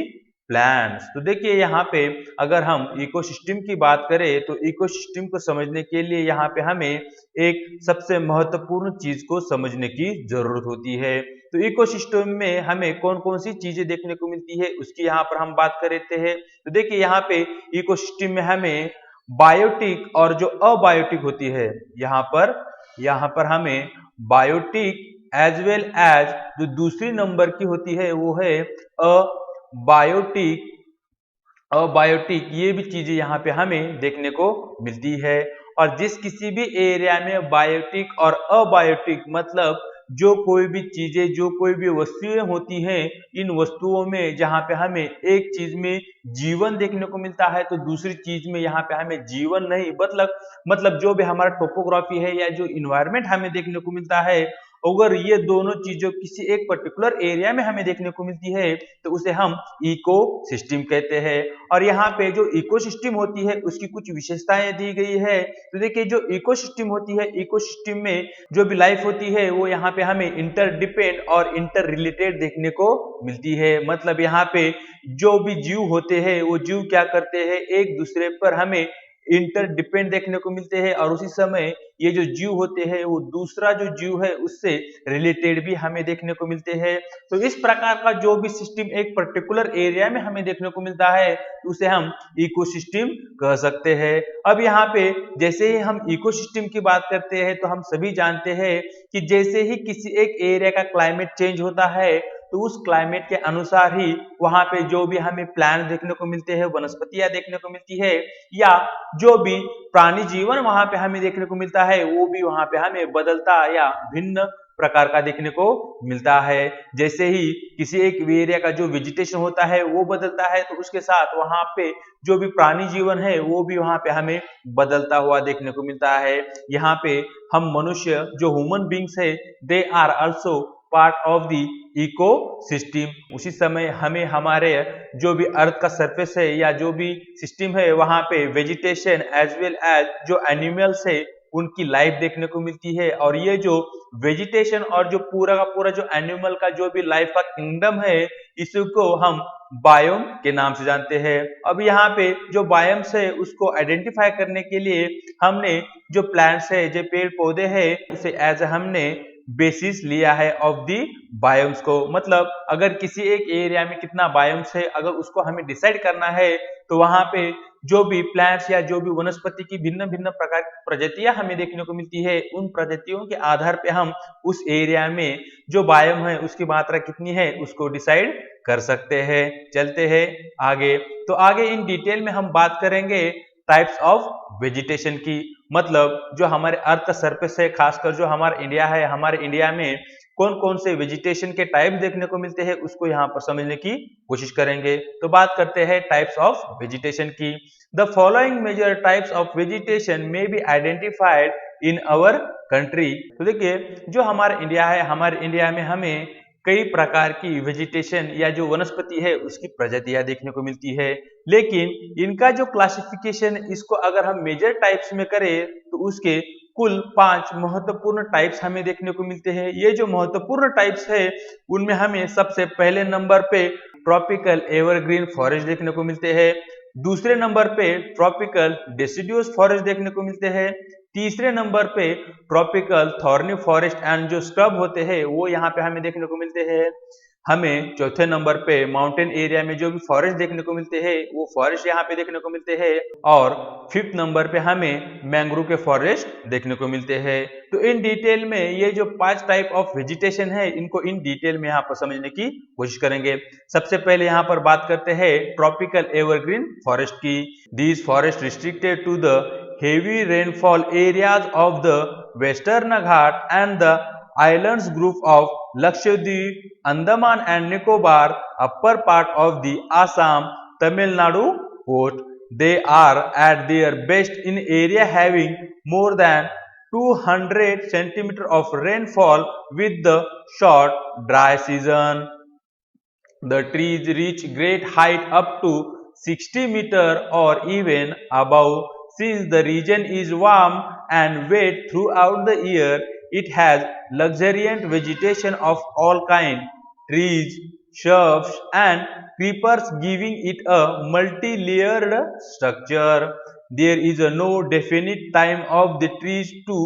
plants. तो देखिए यहाँ पे अगर हम ecosystem की बात करें तो इकोसिस्टम को समझने के लिए यहाँ पे हमें एक सबसे महत्वपूर्ण चीज को समझने की जरूरत होती है। तो इकोसिस्टम में हमें कौन कौन सी चीजें देखने को मिलती है उसकी यहाँ पर हम बात कर लेते हैं। तो देखिए यहाँ पे इकोसिस्टम में हमें बायोटिक और जो अबायोटिक होती है, यहाँ पर हमें बायोटिक एज वेल एज जो दूसरी नंबर की होती है वो है अबायोटिक ये भी चीजें यहाँ पे हमें देखने को मिलती है। और जिस किसी भी एरिया में बायोटिक और अबायोटिक मतलब जो कोई भी चीजें जो कोई भी वस्तुएं होती हैं, इन वस्तुओं में जहां पे हमें एक चीज में जीवन देखने को मिलता है तो दूसरी चीज में यहाँ पे हमें जीवन नहीं, मतलब जो भी हमारा टोपोग्राफी है या जो इन्वायरमेंट हमें देखने को मिलता है, अगर ये दोनों चीजों किसी एक पर्टिकुलर एरिया में हमें देखने को मिलती है तो उसे हम इकोसिस्टम कहते हैं। और यहाँ पे जो इकोसिस्टम होती है उसकी कुछ विशेषताएं दी गई है। तो देखिए जो इकोसिस्टम होती है, इकोसिस्टम में जो भी लाइफ होती है वो यहाँ पे हमें इंटरडिपेंड और इंटर रिलेटेड देखने को मिलती है। मतलब यहाँ पे जो भी जीव होते हैं वो जीव क्या करते हैं, एक दूसरे पर हमें इंटरडिपेंड देखने को मिलते हैं और उसी समय ये जो जीव होते हैं वो दूसरा जो जीव है उससे रिलेटेड भी हमें देखने को मिलते हैं। तो इस प्रकार का जो भी सिस्टम एक पर्टिकुलर एरिया में हमें देखने को मिलता है उसे हम इकोसिस्टम कह सकते हैं। अब यहाँ पे जैसे ही हम इकोसिस्टम की बात करते हैं तो हम सभी जानते हैं कि जैसे ही किसी एक एरिया का क्लाइमेट चेंज होता है तो उस क्लाइमेट के अनुसार ही वहां पे जो भी हमें प्लांट देखने को मिलते हैं, वनस्पतियां देखने को मिलती है या जो भी प्राणी जीवन वहां पे हमें देखने को मिलता है वो भी वहां पे हमें बदलता या भिन्न प्रकार का देखने को मिलता है। जैसे ही किसी एक एरिया का जो वेजिटेशन होता है वो बदलता है तो उसके साथ वहां पे जो भी प्राणी जीवन है वो भी वहां पे हमें बदलता हुआ देखने को मिलता है। यहाँ पे हम मनुष्य जो ह्यूमन बींग्स है they are also part of the ecosystem. उसी समय हमें हमारे जो भी अर्थ का सरफेस है या जो भी सिस्टम है वहां पे वेजिटेशन एज वेल एज जो एनिमल्स है उनकी लाइफ देखने को मिलती है और ये जो वेजिटेशन और जो पूरा का पूरा जो एनिमल का जो भी लाइफ का किंगडम है इसको हम बायोम के नाम से जानते हैं। अब यहाँ पे जो बायोम्स है उसको आइडेंटिफाई करने के लिए हमने जो प्लांट्स है जो पेड़ पौधे है उसे एज हमने बेसिस लिया है ऑफ दी बायोम्स को। मतलब अगर किसी एक एरिया में कितना बायोम्स है अगर उसको हमें डिसाइड करना है तो वहां पे जो भी प्लांट्स या जो भी वनस्पति की भिन्न भिन्न प्रकार की प्रजातियां हमें देखने को मिलती है उन प्रजातियों के आधार पे हम उस एरिया में जो बायोम है उसकी मात्रा कितनी है उसको डिसाइड कर सकते हैं। चलते हैं आगे। तो आगे इन डिटेल में हम बात करेंगे टाइप्स ऑफ वेजिटेशन की। मतलब जो हमारे अर्थ का सरफेस है खासकर जो हमारा इंडिया है हमारे इंडिया में कौन कौन से वेजिटेशन के टाइप देखने को मिलते हैं उसको यहाँ पर समझने की कोशिश करेंगे। तो बात करते हैं टाइप्स ऑफ वेजिटेशन की। The following major types of vegetation may be identified in our country. तो देखिए जो हमारा इंडिया है हमारे इंडिया में हमें कई प्रकार की वेजिटेशन या जो वनस्पति है उसकी प्रजातियां देखने को मिलती है, लेकिन इनका जो क्लासिफिकेशन इसको अगर हम मेजर टाइप्स में करें तो उसके कुल 5 महत्वपूर्ण टाइप्स हमें देखने को मिलते हैं। ये जो महत्वपूर्ण टाइप्स है उनमें हमें सबसे पहले नंबर पे ट्रॉपिकल एवरग्रीन फॉरेस्ट देखने को मिलते हैं, दूसरे नंबर पे ट्रॉपिकल डेसिडुअस फॉरेस्ट देखने को मिलते हैं, तीसरे नंबर पे ट्रॉपिकल थॉर्नी फॉरेस्ट एंड जो स्क्रब होते हैं वो यहाँ पे हमें देखने को मिलते हैं। हमें चौथे नंबर पे माउंटेन एरिया में जो भी फॉरेस्ट देखने को मिलते हैं वो फॉरेस्ट यहाँ पे देखने को मिलते हैं और फिफ्थ नंबर पे हमें मैंग्रोव के फॉरेस्ट देखने को मिलते हैं। तो इन डिटेल में ये जो 5 टाइप ऑफ वेजिटेशन है इनको इन डिटेल में यहाँ पर समझने की कोशिश करेंगे। सबसे पहले यहाँ पर बात करते हैं ट्रॉपिकल एवरग्रीन फॉरेस्ट की। These forest restricted to the heavy rainfall areas of the Western Ghat and the islands group of Lakshadweep, Andaman and Nicobar, upper part of the Assam, Tamil Nadu coast. They are at their best in area having more than 200 centimeter of rainfall with the short dry season. The trees reach great height up to 60 meter or even above. Since the region is warm and wet throughout the year, it has luxuriant vegetation of all kinds, trees, shrubs and creepers giving it a multi-layered structure. There is no definite time of the trees to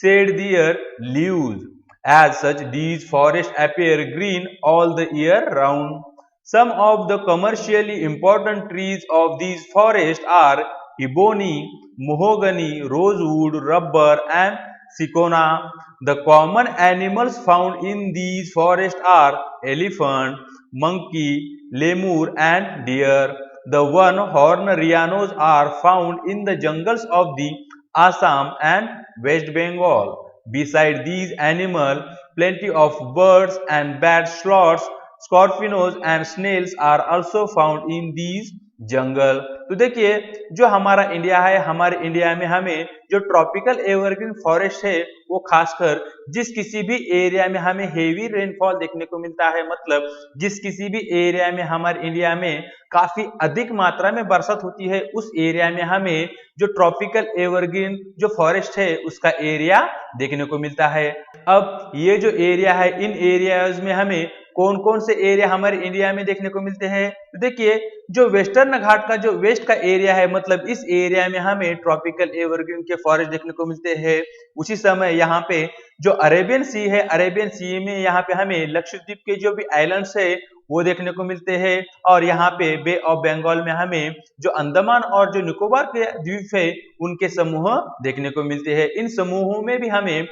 shed their leaves. As such, these forests appear green all the year round. Some of the commercially important trees of these forests are ebony, mahogany, rosewood, rubber and cinchona. The common animals found in these forests are elephant, monkey, lemur and deer. The one-horned rhinos are found in the jungles of the Assam and West Bengal. Beside these animals, plenty of birds and bat sloths, scorpions and snails are also found in these जंगल। तो देखिए जो हमारा India है हमारे India में हमें जो tropical evergreen forest है वो खासकर जिस किसी भी एरिया में हमें हेवी रेनफॉल देखने को मिलता है, मतलब जिस किसी भी एरिया में हमारे इंडिया में काफी अधिक मात्रा में बरसात होती है उस एरिया में हमें जो ट्रॉपिकल एवरग्रीन जो फॉरेस्ट है उसका एरिया देखने को मिलता है। अब ये जो एरिया है इन एरियाज में हमें कौन कौन से एरिया हमारे इंडिया में देखने को मिलते हैं। तो देखिए जो वेस्टर्न घाट का जो वेस्ट का एरिया है, मतलब इस एरिया में हमें ट्रॉपिकल एवरग्रीन के फॉरेस्ट देखने को मिलते हैं। उसी समय यहाँ पे जो अरेबियन सी है, अरेबियन सी में यहाँ पे हमें लक्षद्वीप के जो भी आइलैंड्स है वो देखने को मिलते हैं। और यहाँ पे बे ऑफ बंगाल में हमें जो अंडमान और जो निकोबार के द्वीप है उनके समूह देखने को मिलते हैं। इन समूहों में भी हमें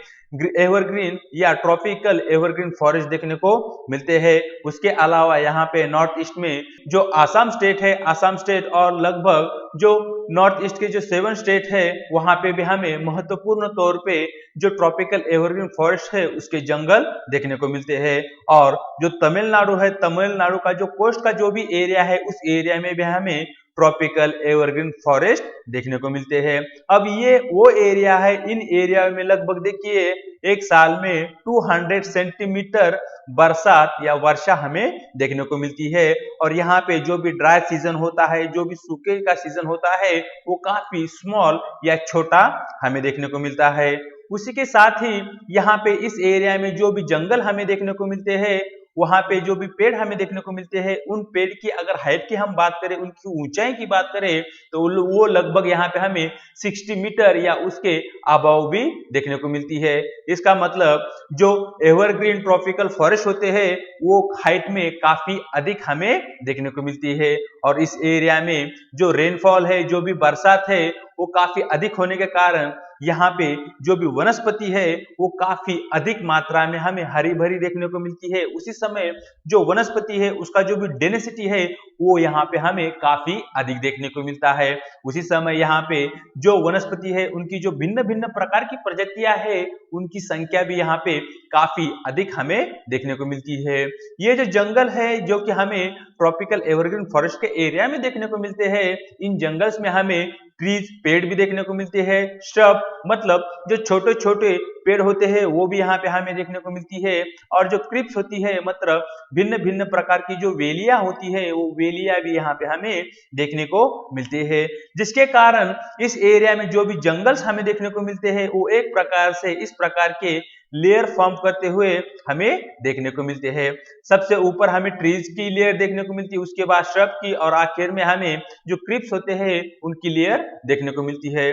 एवरग्रीन या ट्रॉपिकल एवरग्रीन फॉरेस्ट देखने को मिलते हैं। उसके अलावा यहाँ पे नॉर्थ ईस्ट में जो आसाम स्टेट है, आसाम स्टेट और लगभग जो नॉर्थ ईस्ट के जो 7 स्टेट है वहां पे भी हमें महत्वपूर्ण तौर पे जो ट्रॉपिकल एवरग्रीन फॉरेस्ट है उसके जंगल देखने को मिलते हैं। और जो तमिलनाडु है, तमिलनाडु का जो कोस्ट का जो भी एरिया है उस एरिया में भी हमें ट्रॉपिकल एवरग्रीन फॉरेस्ट देखने को मिलते हैं। अब ये वो एरिया है, इन एरिया में लगभग देखिए एक साल में 200 सेंटीमीटर बरसात या वर्षा हमें देखने को मिलती है। और यहाँ पे जो भी ड्राई सीजन होता है, जो भी सूखे का सीजन होता है वो काफी स्मॉल या छोटा हमें देखने को मिलता है। उसी के साथ ही यहाँ पे इस एरिया में जो भी जंगल हमें देखने को मिलते हैं, वहां पे जो भी पेड़ हमें देखने को मिलते हैं, उन पेड़ की अगर हाइट की हम बात करें, उनकी ऊंचाई की बात करें तो वो लगभग यहाँ पे हमें 60 मीटर या उसके अबव भी देखने को मिलती है। इसका मतलब जो एवरग्रीन ट्रॉपिकल फॉरेस्ट होते हैं वो हाइट में काफी अधिक हमें देखने को मिलती है। और इस एरिया में जो रेनफॉल है, जो भी बरसात है वो काफी अधिक होने के कारण यहाँ पे जो भी वनस्पति है वो काफी अधिक मात्रा में हमें हरी भरी देखने को मिलती है। उसी समय जो वनस्पति है उसका जो भी डेंसिटी है वो यहाँ पे हमें काफी अधिक देखने को मिलता है। उसी समय यहाँ पे जो वनस्पति है उनकी जो भिन्न भिन्न प्रकार की प्रजातियां है उनकी संख्या भी यहाँ पे काफी अधिक हमें देखने को मिलती है। ये जो जंगल है जो कि हमें ट्रॉपिकल एवरग्रीन फॉरेस्ट के एरिया में देखने को मिलते हैं, इन जंगल्स में हमें ट्रीज पेड़ भी देखने को मिलते हैं। श्रब मतलब जो छोटे छोटे पेड़ होते हैं वो भी यहाँ पे हमें देखने को मिलती है। और जो क्रिप्स होती है मतलब भिन्न भिन्न प्रकार की जो वेलियां होती है वो वेलियां भी यहाँ पे हमें देखने को मिलते हैं। जिसके कारण इस एरिया में जो भी जंगल्स हमें देखने को मिलते हैं वो एक प्रकार से इस प्रकार के लेयर फॉर्म करते हुए हमें देखने को मिलते हैं। सबसे ऊपर हमें ट्रीज की लेयर देखने को मिलती है, उसके बाद श्रब की, और आखिर में हमें जो क्रिप्स होते हैं उनकी लेयर देखने को मिलती है।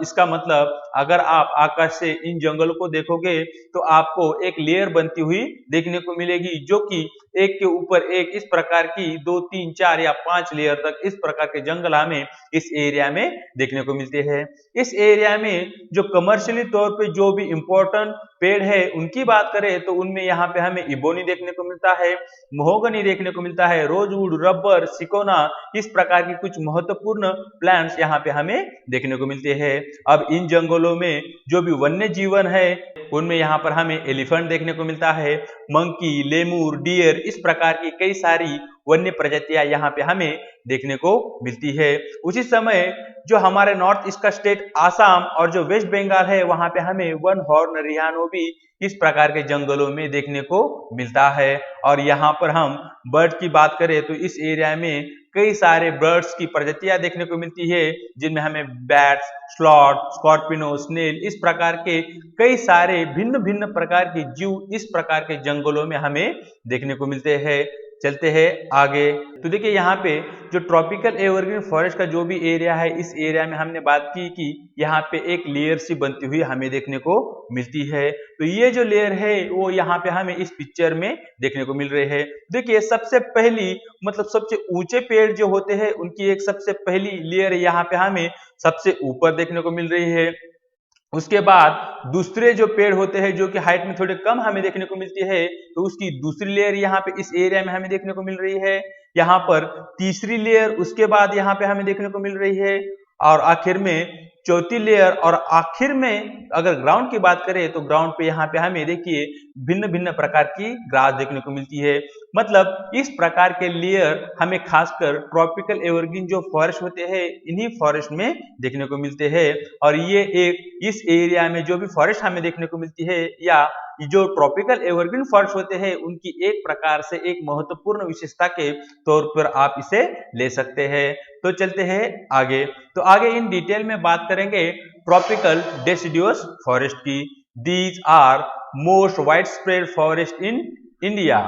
इसका मतलब अगर आप आकाश से इन जंगलों को देखोगे तो आपको एक लेयर बनती हुई देखने को मिलेगी, जो कि एक के ऊपर एक इस प्रकार की 2, 3, 4 या 5 लेयर तक इस प्रकार के जंगल हमें इस एरिया में देखने को मिलते हैं। इस एरिया में जो कमर्शियली तौर पे जो भी इंपॉर्टेंट पेड़ है उनकी बात करें तो उनमें यहाँ पे हमें इबोनी देखने को मिलता है, महोगनी देखने को मिलता है, रोजवुड, रबर, सिकोना, इस प्रकार की कुछ महत्वपूर्ण प्लांट्स यहाँ पे हमें देखने को मिलते हैं। अब इन जंगलों में जो भी वन्य जीवन है उनमें यहाँ पर हमें एलिफेंट देखने को मिलता है, मंकी, लेमूर, डियर, इस प्रकार की कई सारी वन्य प्रजातियां यहाँ पे हमें देखने को मिलती है। उसी समय जो हमारे नॉर्थ ईस्ट का स्टेट आसाम और जो वेस्ट बंगाल है वहां पे हमें वन हॉर्न रिहानो भी इस प्रकार के जंगलों में देखने को मिलता है। और यहाँ पर हम बर्ड की बात करें तो इस एरिया में कई सारे बर्ड्स की प्रजातियां देखने को मिलती है, जिनमें हमें बैट्स, स्लॉथ, स्कॉर्पिनो, स्नेल, इस प्रकार के कई सारे भिन्न भिन्न प्रकार के जीव इस प्रकार के जंगलों में हमें देखने को मिलते हैं। चलते हैं आगे। तो देखिए यहाँ पे जो ट्रॉपिकल एवरग्रीन फॉरेस्ट का जो भी एरिया है, इस एरिया में हमने बात की कि यहाँ पे एक लेयर सी बनती हुई हमें देखने को मिलती है। तो ये जो लेयर है वो यहाँ पे हमें इस पिक्चर में देखने को मिल रहे हैं। देखिए सबसे पहली मतलब सबसे ऊंचे पेड़ जो होते हैं उनकी एक सबसे पहली लेयर यहाँ पे हमें सबसे ऊपर देखने को मिल रही है। उसके बाद दूसरे जो पेड़ होते हैं जो कि हाइट में थोड़े कम हमें देखने को मिलती है, तो उसकी दूसरी लेयर यहाँ पे इस एरिया में हमें देखने को मिल रही है। यहाँ पर तीसरी लेयर उसके बाद यहाँ पे हमें देखने को मिल रही है, और आखिर में चौथी लेयर, और आखिर में अगर ग्राउंड की बात करें तो ग्राउंड पे यहाँ पे हमें देखिए भिन्न भिन्न प्रकार की ग्रास देखने को मिलती है। मतलब इस प्रकार के लेयर हमें खासकर ट्रॉपिकल एवरग्रीन जो फॉरेस्ट होते हैं इन्हीं फॉरेस्ट में देखने को मिलते हैं। और ये एक इस एरिया में जो भी फॉरेस्ट हमें देखने को मिलती है या जो ट्रॉपिकल एवरग्रीन फॉरेस्ट होते हैं उनकी एक प्रकार से एक महत्वपूर्ण विशेषता के तौर पर आप इसे ले सकते हैं। तो चलते हैं आगे। तो आगे इन डिटेल में बात करेंगे ट्रॉपिकल डेसिडुअस फॉरेस्ट की। These are most wide spread forest in India.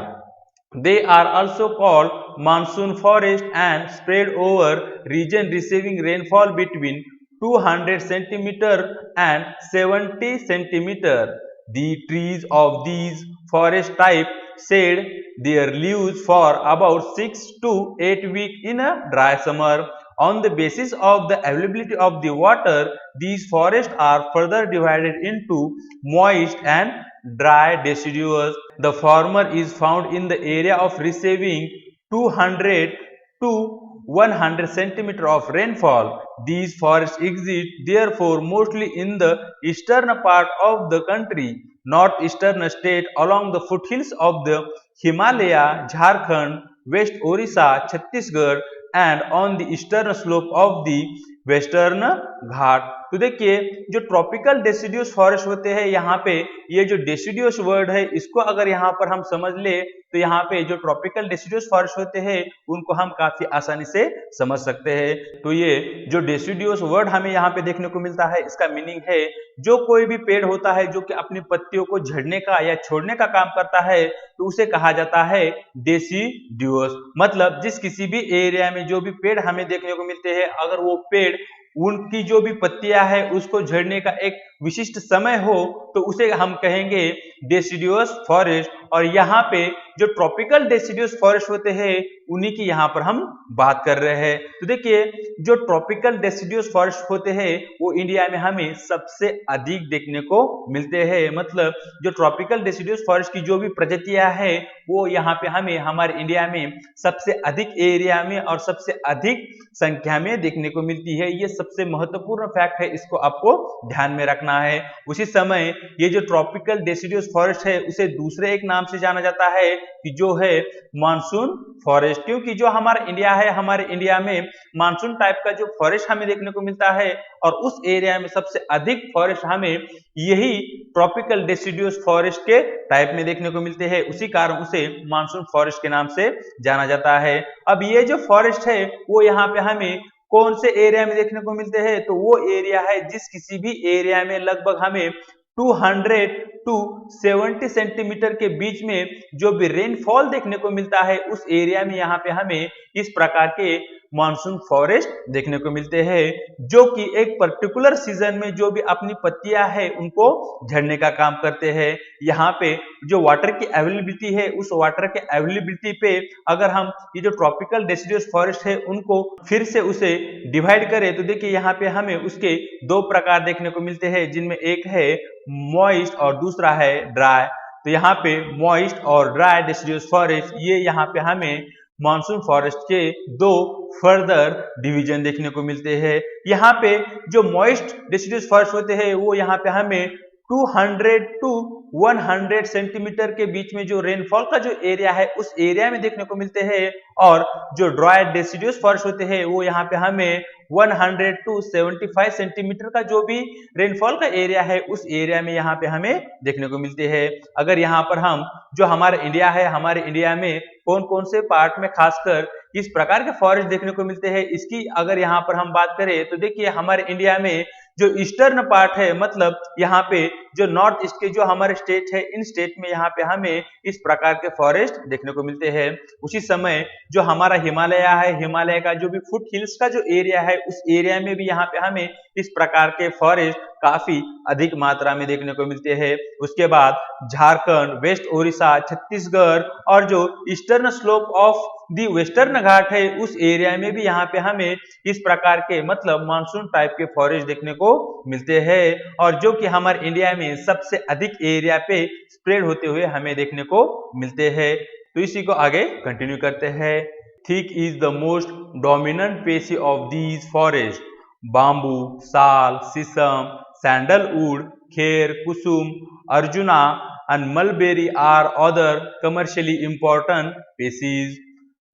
They are also called monsoon forest and spread over region receiving rainfall between 200 cm and 70 cm. The trees of these forest type shed their leaves for about 6 to 8 weeks in a dry summer. On the basis of the availability of the water, these forests are further divided into moist and dry deciduous. The former is found in the area of receiving 200 to 100 cm of rainfall. These forests exist therefore mostly in the eastern part of the country, northeastern state along the foothills of the Himalaya, Jharkhand, West Orissa, Chhattisgarh and on the eastern slope of the Western Ghat. तो देखिए जो tropical deciduous forest होते हैं यहाँ पे, ये जो deciduous word है इसको अगर यहाँ पर हम समझ ले तो यहाँ पे जो ट्रॉपिकल डेसिडियस फॉरेस्ट होते हैं उनको हम काफी आसानी से समझ सकते हैं। तो ये जो डेसिडियस वर्ड हमें यहाँ पे देखने को मिलता है इसका मीनिंग है जो कोई भी पेड़ होता है जो कि अपनी पत्तियों को झड़ने का या छोड़ने का काम करता है तो उसे कहा जाता है डेसिडियस। मतलब जिस किसी भी एरिया में जो भी पेड़ हमें देखने को मिलते हैं अगर वो पेड़ उनकी जो भी पत्तियां है उसको झड़ने का एक विशिष्ट समय हो तो उसे हम कहेंगे डेसिडियस फॉरेस्ट। और यहाँ पे जो ट्रॉपिकल डेसिडियस फॉरेस्ट होते हैं उन्हीं की यहाँ पर हम बात कर रहे हैं। तो देखिए जो ट्रॉपिकल डेसिडियस फॉरेस्ट होते हैं वो इंडिया में हमें सबसे अधिक देखने को मिलते हैं। मतलब जो ट्रॉपिकल डेसिडियस फॉरेस्ट की जो भी प्रजातियां हैं वो यहाँ पे हमें हमारे इंडिया में सबसे अधिक एरिया में और सबसे अधिक संख्या में देखने को मिलती है। ये सबसे महत्वपूर्ण फैक्ट है, इसको आपको ध्यान में रखना है। उसी समय ये जो ट्रॉपिकल डेसिडियस फॉरेस्ट है उसे दूसरे एक नाम से जाना जाता है कि जो है मानसून फॉरेस्ट, क्योंकि जो हमारा इंडिया है हमारे इंडिया में मानसून टाइप का जो फॉरेस्ट हमें देखने को मिलता है और उस एरिया में सबसे अधिक फॉरेस्ट हमें यही ट्रॉपिकल डेसिडियस फॉरेस्ट के टाइप में देखने को मिलते हैं, उसी कारण उसे मानसून फॉरेस्ट के नाम से जाना जाता है। अब ये जो फॉरेस्ट है वो यहाँ पे हमें कौन से एरिया में देखने को मिलते हैं तो वो एरिया है जिस किसी भी एरिया में लगभग हमें 200 टू 70 सेंटीमीटर के बीच में जो भी रेनफॉल देखने को मिलता है उस एरिया में यहाँ पे हमें इस प्रकार के मानसून फॉरेस्ट देखने को मिलते हैं जो कि एक पर्टिकुलर सीजन में जो भी अपनी पत्तियां है उनको झड़ने का काम करते हैं। यहाँ पे जो वाटर की अवेलेबिलिटी है उस वाटर के अवेलेबिलिटी पे अगर हम ये जो ट्रॉपिकल डेसिडियस फॉरेस्ट है उनको फिर से उसे डिवाइड करें तो देखिए यहाँ पे हमें उसके दो प्रकार देखने को मिलते हैं जिनमें एक है मॉइस्ट और दूसरा है ड्राई। तो यहाँ पे मॉइस्ट और ड्राई डेसिडियस फॉरेस्ट ये यहाँ पे हमें मानसून फॉरेस्ट के दो फर्दर डिवीजन देखने को मिलते हैं। यहाँ पे जो मॉइस्ट डेसिडियस फॉरेस्ट होते हैं वो यहाँ पे हमें 200 टू 100 सेंटीमीटर के बीच में जो रेनफॉल का जो एरिया है उस एरिया में देखने को मिलते हैं और जो ड्राई डेसिडियस फॉरेस्ट होते हैं वो यहाँ पे हमें 100 टू 75 सेंटीमीटर का जो भी रेनफॉल का एरिया है उस एरिया में यहाँ पे हमें देखने को मिलते हैं। अगर यहाँ पर हम जो हमारा इंडिया है हमारे इंडिया में कौन कौन से पार्ट में खासकर किस प्रकार के फॉरेस्ट देखने को मिलते हैं इसकी अगर यहाँ पर हम बात करें तो देखिए हमारे इंडिया में जो ईस्टर्न पार्ट है मतलब यहाँ पे जो नॉर्थ ईस्ट के जो हमारे स्टेट है इन स्टेट में यहाँ पे हमें इस प्रकार के फॉरेस्ट देखने को मिलते हैं। उसी समय जो हमारा हिमालय है हिमालय का जो भी फुट हिल्स का जो एरिया है उस एरिया में भी यहाँ पे हमें इस प्रकार के फॉरेस्ट काफी अधिक मात्रा में देखने को मिलते हैं। उसके बाद झारखंड, वेस्ट ओडिशा, छत्तीसगढ़ और जो eastern slope of the Western Ghat है उस एरिया में भी यहाँ पे हमें इस प्रकार के मतलब मानसून टाइप के फॉरेस्ट देखने को मिलते हैं और जो कि हमारे इंडिया में सबसे अधिक एरिया पे स्प्रेड होते हुए हमें देखने को मिलते हैं। तो इसी को आगे कंटिन्यू करते हैं। Thick is the most dominant species of these forest. Bamboo, साल, शीशम, sandalwood, Kher, Kusum, arjuna and mulberry are other commercially important species.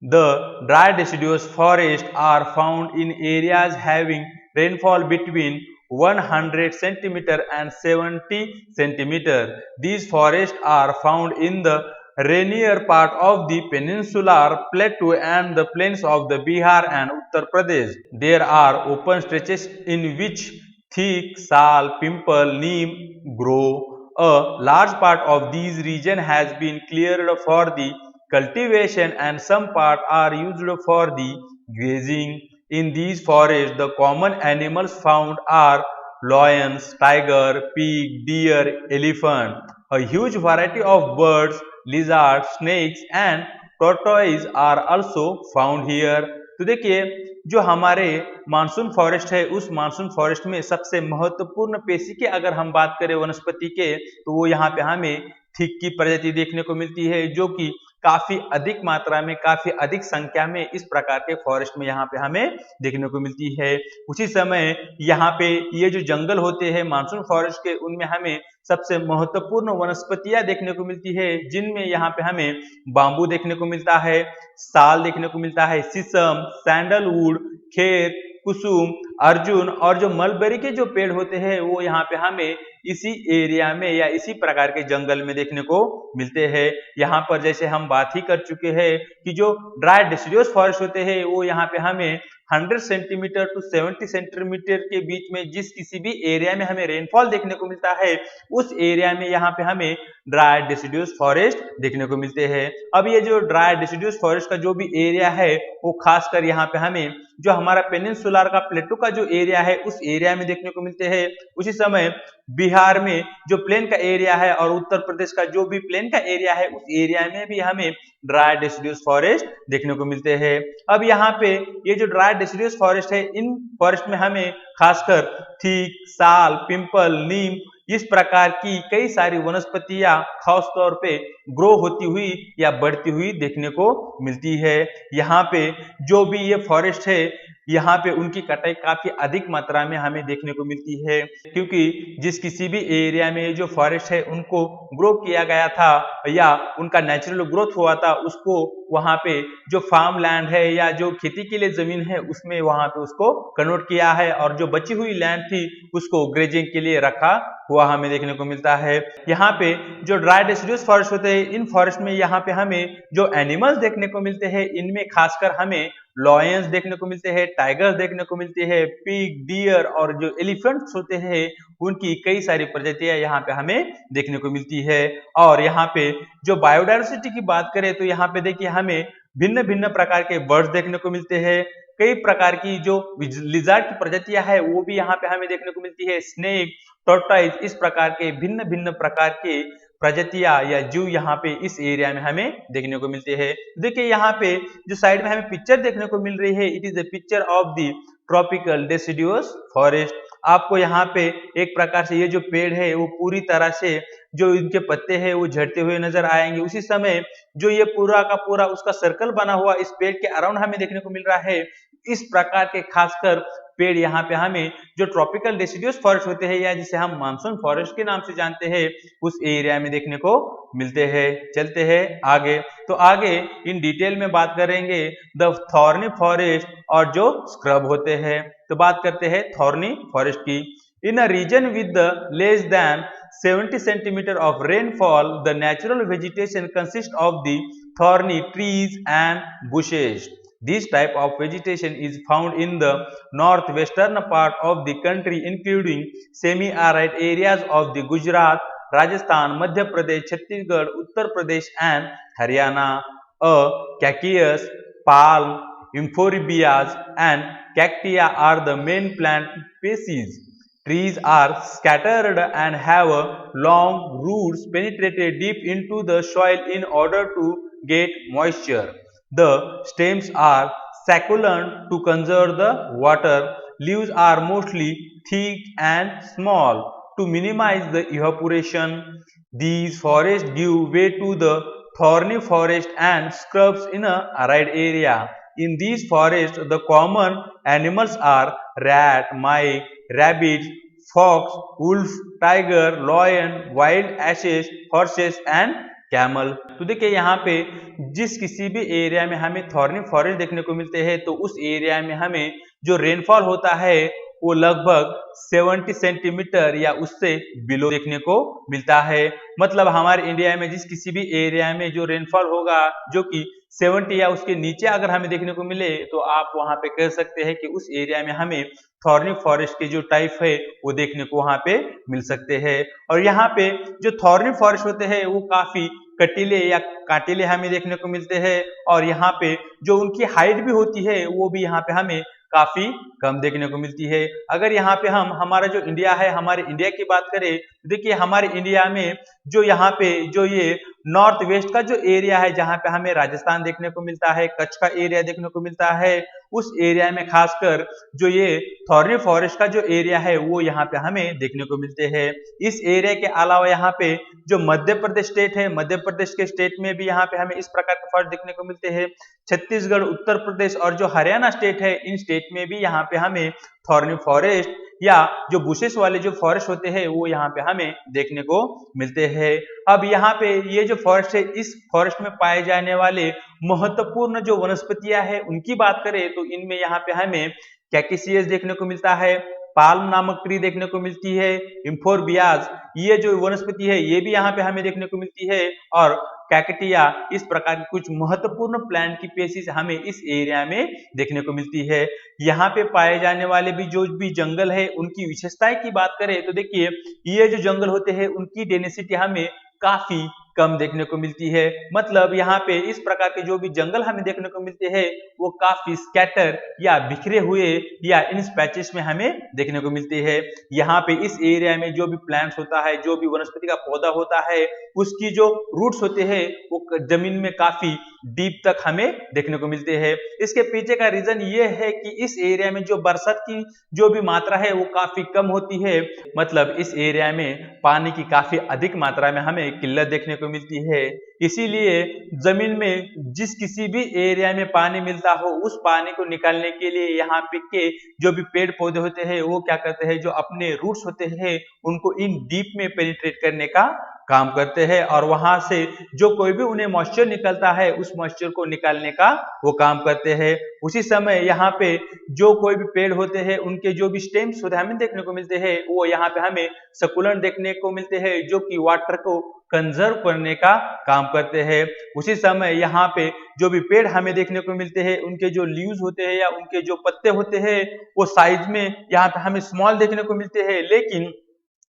The dry deciduous forests are found in areas having rainfall between 100 centimeter and 70 centimeter. These forests are found in the rainier part of the peninsular plateau and the plains of the Bihar and Uttar Pradesh. There are open stretches in which thick sal, pimple, neem grow. A large part of these region has been cleared for the cultivation and some part are used for the grazing. In these forests, the common animals found are lions, tiger, pig, deer, elephant. A huge variety of birds, lizards, snakes and tortoise are also found here. तो देखिए जो हमारे monsoon forest है उस monsoon forest में सबसे महत्वपूर्ण पेशी की अगर हम बात करें वनस्पति के तो वो यहाँ पे हमें थिक की प्रजाति देखने को मिलती है जो कि काफी अधिक मात्रा में काफी अधिक संख्या में इस प्रकार के फॉरेस्ट में यहाँ पे हमें देखने को मिलती है। उसी समय यहाँ पे ये जो जंगल होते हैं मानसून फॉरेस्ट के उनमें हमें सबसे महत्वपूर्ण वनस्पतियां देखने को मिलती है जिनमें यहाँ पे हमें बांबू देखने को मिलता है, साल देखने को मिलता है, शीशम, सैंडलवुड, खेर, कुसुम, अर्जुन और जो मलबेरी के जो पेड़ होते हैं वो यहाँ पे हमें इसी एरिया में या इसी प्रकार के जंगल में देखने को मिलते हैं। यहाँ पर जैसे हम बात ही कर चुके हैं कि जो ड्राई डिसिडुअस फॉरेस्ट होते हैं वो यहाँ पे हमें 100 सेंटीमीटर टू 70 सेंटीमीटर के बीच में जिस किसी भी एरिया में हमें रेनफॉल देखने को मिलता है उस एरिया में यहाँ पे हमें ड्राई डिसिडुअस फॉरेस्ट देखने को मिलते हैं। अब ये जो ड्राई डिसिडुअस फॉरेस्ट का जो भी एरिया है वो खासकर यहाँ पे हमें जो हमारा पेनिनसुलर का प्लेटो का जो एरिया है उस एरिया में देखने को मिलते हैं। उसी समय बिहार में जो प्लेन का एरिया है और उत्तर प्रदेश का जो भी प्लेन का एरिया है उस एरिया में भी हमें ड्राई डिसिडुअस फॉरेस्ट देखने को मिलते हैं। अब यहाँ पे ये जो ड्राई डिसिडुअस फॉरेस्ट है इन फॉरेस्ट में हमें खासकर थीक, साल, पिंपल, नीम इस प्रकार की कई सारी वनस्पतियां खास तौर पे ग्रो होती हुई या बढ़ती हुई देखने को मिलती है। यहाँ पे जो भी ये फॉरेस्ट है यहाँ पे उनकी कटाई काफी अधिक मात्रा में हमें देखने को मिलती है क्योंकि जिस किसी भी एरिया में जो फॉरेस्ट है उनको ग्रो किया गया था या उनका नेचुरल ग्रोथ हुआ था उसको वहां पे जो फार्म लैंड है या जो खेती के लिए जमीन है उसमें वहां पे उसको कन्वर्ट किया है और जो बची हुई लैंड थी उसको ग्रेजिंग के लिए रखा हुआ हमें देखने को मिलता है। यहाँ पे जो ड्राई डिसिडुअस फॉरेस्ट होते हैं इन फॉरेस्ट में यहाँ पे हमें जो एनिमल्स देखने को मिलते हैं इनमें खासकर हमें लॉयंस देखने को मिलते हैं, टाइगर्स देखने को मिलते हैं, पिग, डियर और जो एलिफेंट्स होते हैं उनकी कई सारी प्रजातियां यहाँ पे हमें देखने को मिलती है। और यहाँ पे जो बायोडायवर्सिटी की बात करें तो यहाँ पे देखिए हमें भिन्न भिन्न प्रकार के बर्ड्स देखने को मिलते हैं, कई प्रकार की जो लिजर्ड की प्रजातियां है वो भी यहाँ पे हमें देखने को मिलती है, स्नेक, टॉर्टोइज इस प्रकार के भिन्न भिन्न प्रकार के प्रजातियां या जीव यहाँ पे इस एरिया में हमें देखने को मिलते हैं। देखिए यहाँ पे जो साइड में हमें पिक्चर देखने को मिल रही है it is a picture of the tropical deciduous forest. आपको यहाँ पे एक प्रकार से ये जो पेड़ है वो पूरी तरह से जो इनके पत्ते हैं वो झड़ते हुए नजर आएंगे। उसी समय जो ये पूरा का पूरा उसका सर्कल बना हुआ इस पेड़ के अराउंड हमें देखने को मिल रहा है। इस प्रकार के खासकर पेड़ यहाँ पे हमें जो ट्रॉपिकल डेसिडुअस फॉरेस्ट होते हैं या जिसे हम मानसून फॉरेस्ट के नाम से जानते हैं उस एरिया में देखने को मिलते हैं। चलते हैं आगे, तो आगे इन डिटेल में बात करेंगे द थॉर्नी फॉरेस्ट और जो स्क्रब होते हैं। तो बात करते हैं थॉर्नी फॉरेस्ट की। In a region with the less than 70 centimeter of rainfall, the natural vegetation consists of the thorny trees and bushes. This type of vegetation is found in the northwestern part of the country, including semi-arid areas of the Gujarat, Rajasthan, Madhya Pradesh, Chhattisgarh, Uttar Pradesh, and Haryana. A cactus, palm, euphorbias, and cacti are the main plant species. Trees are scattered and have long roots penetrated deep into the soil in order to get moisture. The stems are succulent to conserve the water. Leaves are mostly thick and small to minimize the evaporation. These forests give way to the thorny forest and scrubs in a arid area. In these forests, the common animals are rat, mice, rabbit, fox, wolf, tiger, lion, wild asses, horses and camel. तो देखिए यहाँ पे जिस किसी भी area में हमें thorny forest देखने को मिलते हैं तो उस एरिया में हमें जो रेनफॉल होता है वो लगभग 70 सेंटीमीटर या उससे बिलो देखने को मिलता है। मतलब हमारे इंडिया में जिस किसी भी एरिया में जो रेनफॉल होगा जो कि 70 या उसके नीचे अगर हमें देखने को मिले तो आप वहां पे कह सकते हैं कि उस एरिया में हमें थॉर्नी फॉरेस्ट के जो टाइप है वो देखने को वहां पे मिल सकते हैं। और यहाँ पे जो थॉर्नी फॉरेस्ट होते हैं वो काफी कटीले या काटिले हमें देखने को मिलते हैं, और यहाँ पे जो उनकी हाइट भी होती है वो भी यहाँ पे हमें काफी कम देखने को मिलती है। अगर यहाँ पे हम हमारा जो इंडिया है, हमारे इंडिया की बात करें, देखिए हमारे इंडिया में जो यहाँ पे जो ये नॉर्थ वेस्ट का जो एरिया है, जहाँ पे हमें राजस्थान देखने को मिलता है, कच्छ का एरिया देखने को मिलता है, उस एरिया में खासकर जो ये थॉर्नी फॉरेस्ट का जो एरिया है वो यहाँ पे हमें देखने को मिलते हैं। इस एरिया के अलावा यहाँ पे जो मध्य प्रदेश स्टेट है, मध्य प्रदेश के स्टेट में भी यहाँ पे हमें इस प्रकार के फॉरेस्ट देखने को मिलते हैं। छत्तीसगढ़, उत्तर प्रदेश और जो हरियाणा स्टेट है, इन स्टेट में भी यहाँ पे हमें थॉर्नी फॉरेस्ट या जो बुशेस वाले जो फॉरेस्ट होते हैं वो यहाँ पे हमें देखने को मिलते हैं। अब यहाँ पे ये जो फॉरेस्ट है, इस फॉरेस्ट में पाए जाने वाले महत्वपूर्ण जो वनस्पतियां हैं उनकी बात करें तो इनमें यहाँ पे हमें कैकेसियस देखने को मिलता है, पाल्म नामक ट्री देखने को मिलती है, इम्फोरबियाज ये जो वनस्पति है ये भी यहाँ पे हमें देखने को मिलती है, और कैकेटिया, इस प्रकार की कुछ महत्वपूर्ण प्लांट की पेशीज हमें इस एरिया में देखने को मिलती है। यहाँ पे पाए जाने वाले भी जो भी जंगल है उनकी विशेषताएं की बात करें तो देखिए ये जो जंगल होते हैं उनकी डेंसिटी हमें काफी कम देखने को मिलती है। मतलब यहाँ पे इस प्रकार के जो भी जंगल हमें देखने को मिलते हैं वो काफी स्कैटर या बिखरे हुए या इन पैचेस में हमें देखने को मिलते हैं। यहाँ पे इस एरिया में जो भी प्लांट्स होता है, जो भी वनस्पति का पौधा होता है, उसकी जो रूट्स होते हैं वो जमीन में काफी डीप तक हमें देखने को मिलते हैं। इसके पीछे का रीजन ये है कि इस एरिया में जो बरसात की जो भी मात्रा है वो काफी कम होती है। मतलब इस एरिया में पानी की काफी अधिक मात्रा में हमें किल्लत देखने को मिलती है। इसीलिए जमीन में जिस किसी भी एरिया में पानी मिलता हो उस पानी को निकालने के लिए यहाँ पे के जो भी पेड़ पौधे होते हैं वो क्या करते हैं, जो अपने रूट्स होते हैं उनको इन डीप में पेनिट्रेट करने का काम करते हैं, और वहां से जो कोई भी उन्हें मॉइस्चर निकलता है उस मॉइस्चर को निकालने का वो काम करते हैं। उसी समय यहाँ पे जो कोई भी पेड़ होते हैं उनके जो भी स्टेम्स होते हैं हमें देखने को मिलते हैं, वो यहाँ पे हमें सकुलेंट देखने को मिलते हैं जो कि वाटर को कंजर्व करने का काम करते हैं। उसी समय यहाँ पे जो भी पेड़ हमें देखने को मिलते हैं उनके जो लीव्स होते हैं या उनके जो पत्ते होते हैं वो साइज में यहाँ पे हमें स्मॉल देखने को मिलते हैं, लेकिन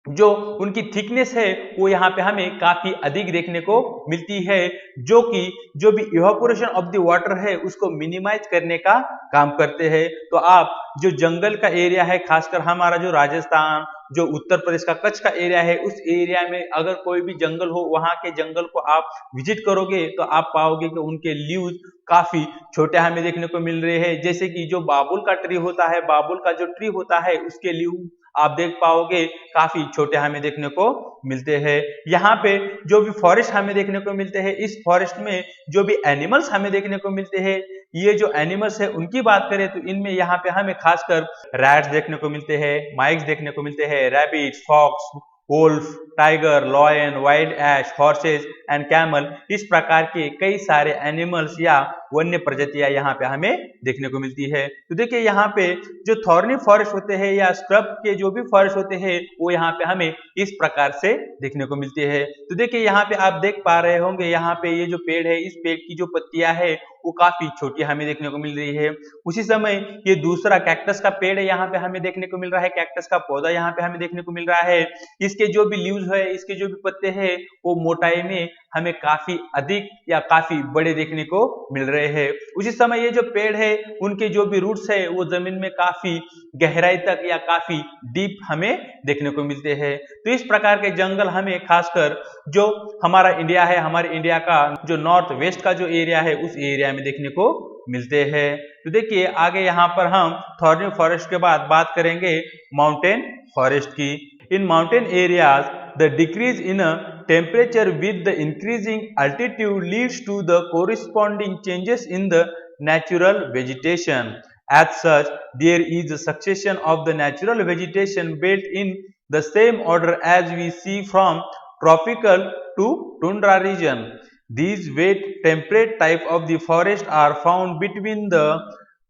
जो उनकी थिकनेस है वो यहाँ पे हमें काफी अधिक देखने को मिलती है, जो कि जो भी इवापोरेशन ऑफ द वाटर है उसको मिनिमाइज करने का काम करते हैं। तो आप जो जंगल का एरिया है, खासकर हमारा जो राजस्थान, जो उत्तर प्रदेश का कच्छ का एरिया है, उस एरिया में अगर कोई भी जंगल हो, वहां के जंगल को आप विजिट करोगे तो आप पाओगे कि उनके लीव्स काफी छोटे हमें देखने को मिल रहे हैं। जैसे कि जो बाबुल का ट्री होता है, बाबुल का जो ट्री होता है उसके लीव आप देख पाओगे काफी छोटे हमें देखने को मिलते हैं। यहाँ पे जो भी फॉरेस्ट हमें देखने को मिलते हैं, इस फॉरेस्ट में जो भी एनिमल्स हमें देखने को मिलते हैं, ये जो एनिमल्स है उनकी बात करें तो इनमें यहाँ पे हमें खासकर रैट्स देखने को मिलते हैं, माइक्स देखने को मिलते हैं, rabbit, fox, wolf, tiger, lion, wild ass, horses and camel, इस प्रकार के कई सारे एनिमल्स या वन्य प्रजातियां यहाँ पे हमें देखने को मिलती है। तो देखिए यहाँ पे जो थॉर्नी फॉरेस्ट होते हैं या स्क्रब के जो भी फॉरेस्ट होते हैं वो यहाँ पे हमें इस प्रकार से देखने को मिलते हैं। तो देखिए यहाँ पे आप देख पा रहे होंगे, यहाँ पे ये जो पेड़ है, इस पेड़ की जो पत्तियां है वो काफी छोटी हमें देखने को मिल रही है। उसी समय ये दूसरा कैक्टस का पेड़ है, यहाँ पे हमें देखने को मिल रहा है, कैक्टस का पौधा यहाँ पे हमें देखने को मिल रहा है। इसके जो भी लीव्स है, इसके जो भी पत्ते हैं वो मोटाई में हमें काफी अधिक या काफी बड़े देखने को मिल रहे हैं। उसी समय ये जो पेड़ है उनके जो भी रूट्स है वो जमीन में काफी गहराई तक या काफी डीप हमें देखने को मिलते हैं। तो इस प्रकार के जंगल हमें खासकर जो हमारा इंडिया है, हमारे इंडिया का जो नॉर्थ वेस्ट का जो एरिया है उस एरिया में देखने को मिलते हैं। तो देखिए आगे यहाँ पर हम थॉर्नी फॉरेस्ट के बाद बात करेंगे माउंटेन फॉरेस्ट की। In mountain areas the decrease in temperature with the increasing altitude leads to the corresponding changes in the natural vegetation. As such, there is a succession of the natural vegetation built in the same order as we see from tropical to tundra region. These wet temperate type of the forest are found between the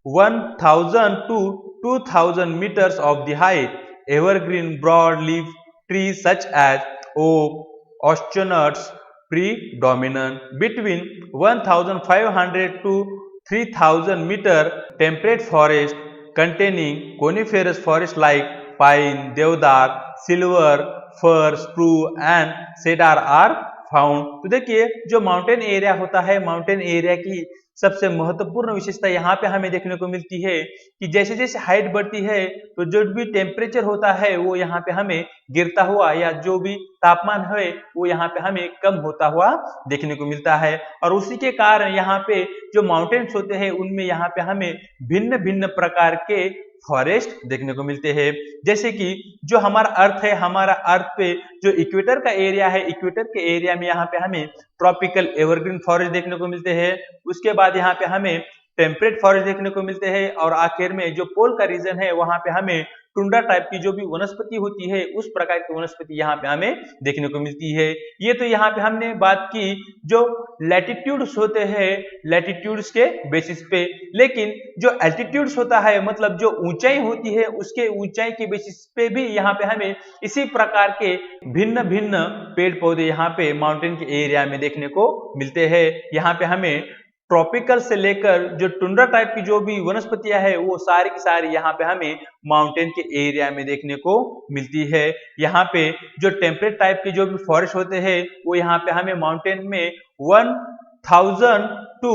1000 to 2000 meters of the height. Evergreen broadleaf trees such as oak, oceanuts, predominant between 1500 to 3000 meter. Temperate forest containing coniferous forest like pine, deodar, silver, fir, spruce and cedar are found. तो देखिए जो mountain area होता है, mountain area की सबसे महत्वपूर्ण विशेषता यहाँ पे हमें देखने को मिलती है कि जैसे जैसे हाइट बढ़ती है तो जो भी टेम्परेचर होता है वो यहाँ पे हमें गिरता हुआ, या जो भी तापमान है वो यहाँ पे हमें कम होता हुआ देखने को मिलता है। और उसी के कारण यहाँ पे जो माउंटेन्स होते हैं उनमें यहाँ पे हमें भिन्न भिन्न प्रकार के फॉरेस्ट देखने को मिलते हैं। जैसे कि जो हमारा अर्थ है, हमारा अर्थ पे जो इक्वेटर का एरिया है, इक्वेटर के एरिया में यहाँ पे हमें ट्रॉपिकल एवरग्रीन फॉरेस्ट देखने को मिलते हैं। उसके बाद यहाँ पे हमें टेम्परेट फॉरेस्ट देखने को मिलते हैं और आखिर में जो पोल का रीजन है वहां पे हमें टुंड्रा टाइप की जो भी वनस्पति होती है उस प्रकार की वनस्पति यहाँ पे हमें देखने को मिलती है। ये तो यहाँ पे हमने बात की जो लैटिट्यूड्स होते हैं, लैटिट्यूड्स के बेसिस पे। लेकिन जो एल्टीट्यूड्स होता है, मतलब जो ऊंचाई होती है, उसके ऊंचाई के बेसिस पे भी यहाँ पे हमें इसी प्रकार के भिन्न भिन्न पेड़ पौधे यहाँ पे माउंटेन के एरिया में देखने को मिलते हैं। यहाँ पे हमें ट्रॉपिकल से लेकर जो टुंड्रा टाइप की जो भी वनस्पतियां है वो सारी की सारी यहाँ पे हमें माउंटेन के एरिया में देखने को मिलती है। यहाँ पे जो टेम्परेट टाइप के जो भी फॉरेस्ट होते हैं वो यहाँ पे हमें माउंटेन में 1000 टू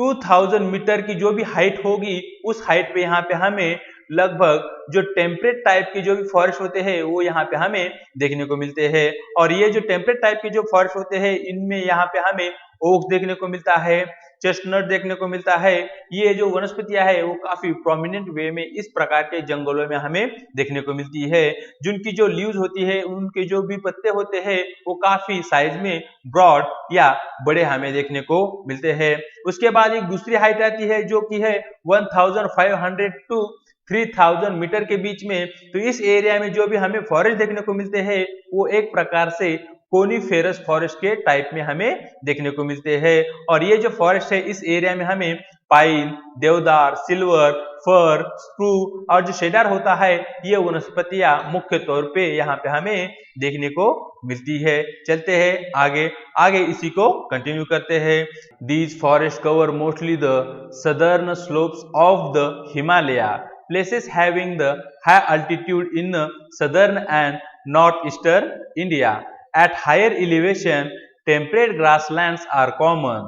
2000 मीटर की जो भी हाइट होगी उस हाइट पे यहाँ पे हमें लगभग जो टेम्परेट टाइप के जो भी फॉरेस्ट होते हैं वो यहाँ पे हमें देखने को मिलते हैं। और ये जो टेम्परेट टाइप के जो फॉरेस्ट होते हैं इनमें यहाँ पे हमें ओक देखने को मिलता है, चेस्टनट देखने को मिलता है। ये जो वनस्पतियां है वो काफी प्रोमिनेंट वे में इस प्रकार के जंगलों में हमें देखने को मिलती है। जिनकी जो लीव्स होती है, उनके जो भी पत्ते होते हैं वो काफी साइज में ब्रॉड या बड़े हमें देखने को मिलते हैं। उसके बाद एक दूसरी हाइट आती है जो कि है 1500 टू 3000 मीटर के बीच में। तो इस एरिया में जो भी हमें फॉरेस्ट देखने को मिलते हैं वो एक प्रकार से कोनीफेरस फॉरेस्ट के टाइप में हमें देखने को मिलते हैं। और ये जो फॉरेस्ट है इस एरिया में हमें पाइन, देवदार, सिल्वर, फर, स्प्रूस और जो शेडार होता है ये वनस्पतियां मुख्य तौर पे यहाँ पे हमें देखने को मिलती है। चलते हैं आगे, आगे इसी को कंटिन्यू करते हैं। These forest cover mostly the southern slopes of the Himalaya, places having the high altitude in southern and northeastern India. At higher elevation, temperate grasslands are common.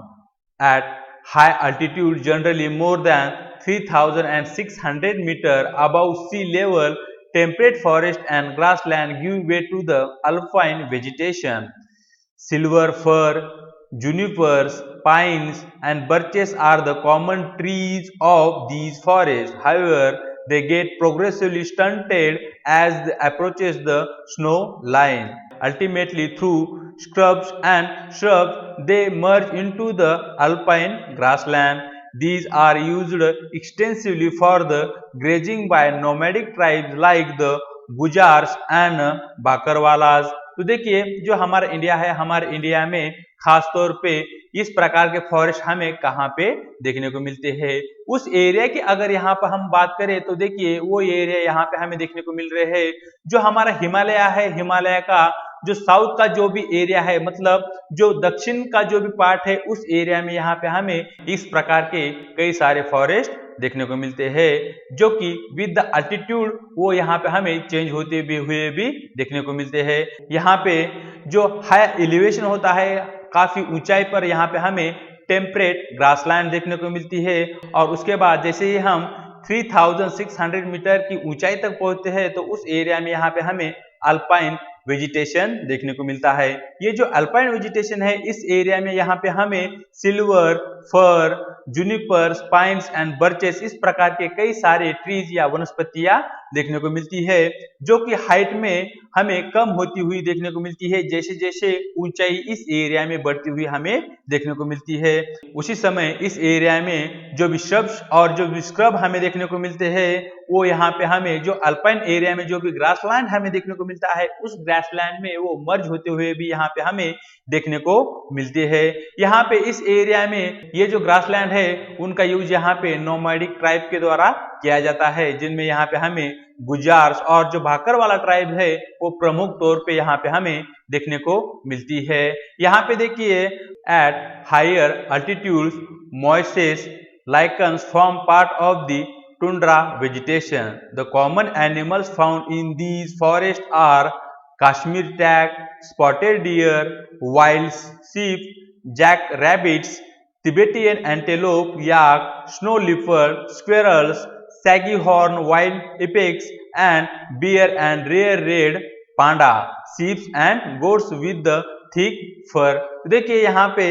At high altitude, generally more than 3600 meter above sea level, temperate forest and grassland give way to the alpine vegetation. Silver fir, junipers, pines and birches are the common trees of these forests. However, they get progressively stunted as they approaches the snow line. Ultimately, through scrubs and shrubs, they merge into the alpine grassland. These are used extensively for the grazing by nomadic tribes like the Gujars and Bakarwalas. तो देखिए जो हमारा India है, हमारे India में खास तौर पे इस प्रकार के फॉरेस्ट हमें कहाँ पे देखने को मिलते हैं। उस एरिया की अगर यहाँ पर हम बात करें तो देखिए वो एरिया यहाँ पे हमें देखने को मिल रहे हैं जो हमारा हिमालय है। हिमालय का जो साउथ का जो भी एरिया है, मतलब जो दक्षिण का जो भी पार्ट है उस एरिया में यहाँ पे हमें इस प्रकार के कई सारे फॉरेस्ट देखने को मिलते हैं जो कि विद द अल्टीट्यूड वो यहाँ पे हमें चेंज होते हुए भी देखने को मिलते हैं। यहाँ पे जो हाई एलिवेशन होता है, काफी ऊंचाई पर यहाँ पे हमें टेम्परेट ग्रासलैंड देखने को मिलती है। और उसके बाद जैसे ही हम 3600 मीटर की ऊंचाई तक पहुंचते हैं तो उस एरिया में यहाँ पे हमें अल्पाइन वेजिटेशन देखने को मिलता है। ये जो अल्पाइन वेजिटेशन है इस एरिया में यहाँ पे हमें silver, fir, junipers, pines and birches इस प्रकार के कई सारे ट्रीज या वनस्पतियां देखने को मिलती है जो कि हाइट में हमें कम होती हुई देखने को मिलती है जैसे जैसे ऊंचाई इस एरिया में बढ़ती हुई हमें देखने को मिलती है। उसी समय इस एरिया में जो भी श्रब्स और जो भी स्क्रब हमें देखने को मिलते हैं वो यहाँ पे हमें जो अल्पाइन एरिया में जो भी ग्रासलैंड हमें देखने को मिलता है, उस ग्रासलैंड में वो मर्ज होते हुए भी यहाँ पे हमें देखने को मिलते हैं। यहाँ पे इस एरिया में ये जो ग्रासलैंड है उनका यूज यहाँ पे नोमैडिक ट्राइब के द्वारा किया जाता है, जिनमें यहाँ पे हमें गुजार्स और जो भाकर वाला ट्राइब है वो प्रमुख तौर पे यहाँ पे हमें देखने को मिलती है। यहाँ पे देखिए at higher altitudes mosses lichens form part of the tundra vegetation. The common animals found in these forests are Kashmir stag, spotted deer, wild sheep, jackrabbits, Tibetan antelope, yak, snow leopard, squirrels, sagyhorn, wild ibex, and bear and rare red panda, sheep and goats with the thick fur. देखिए यहाँ पे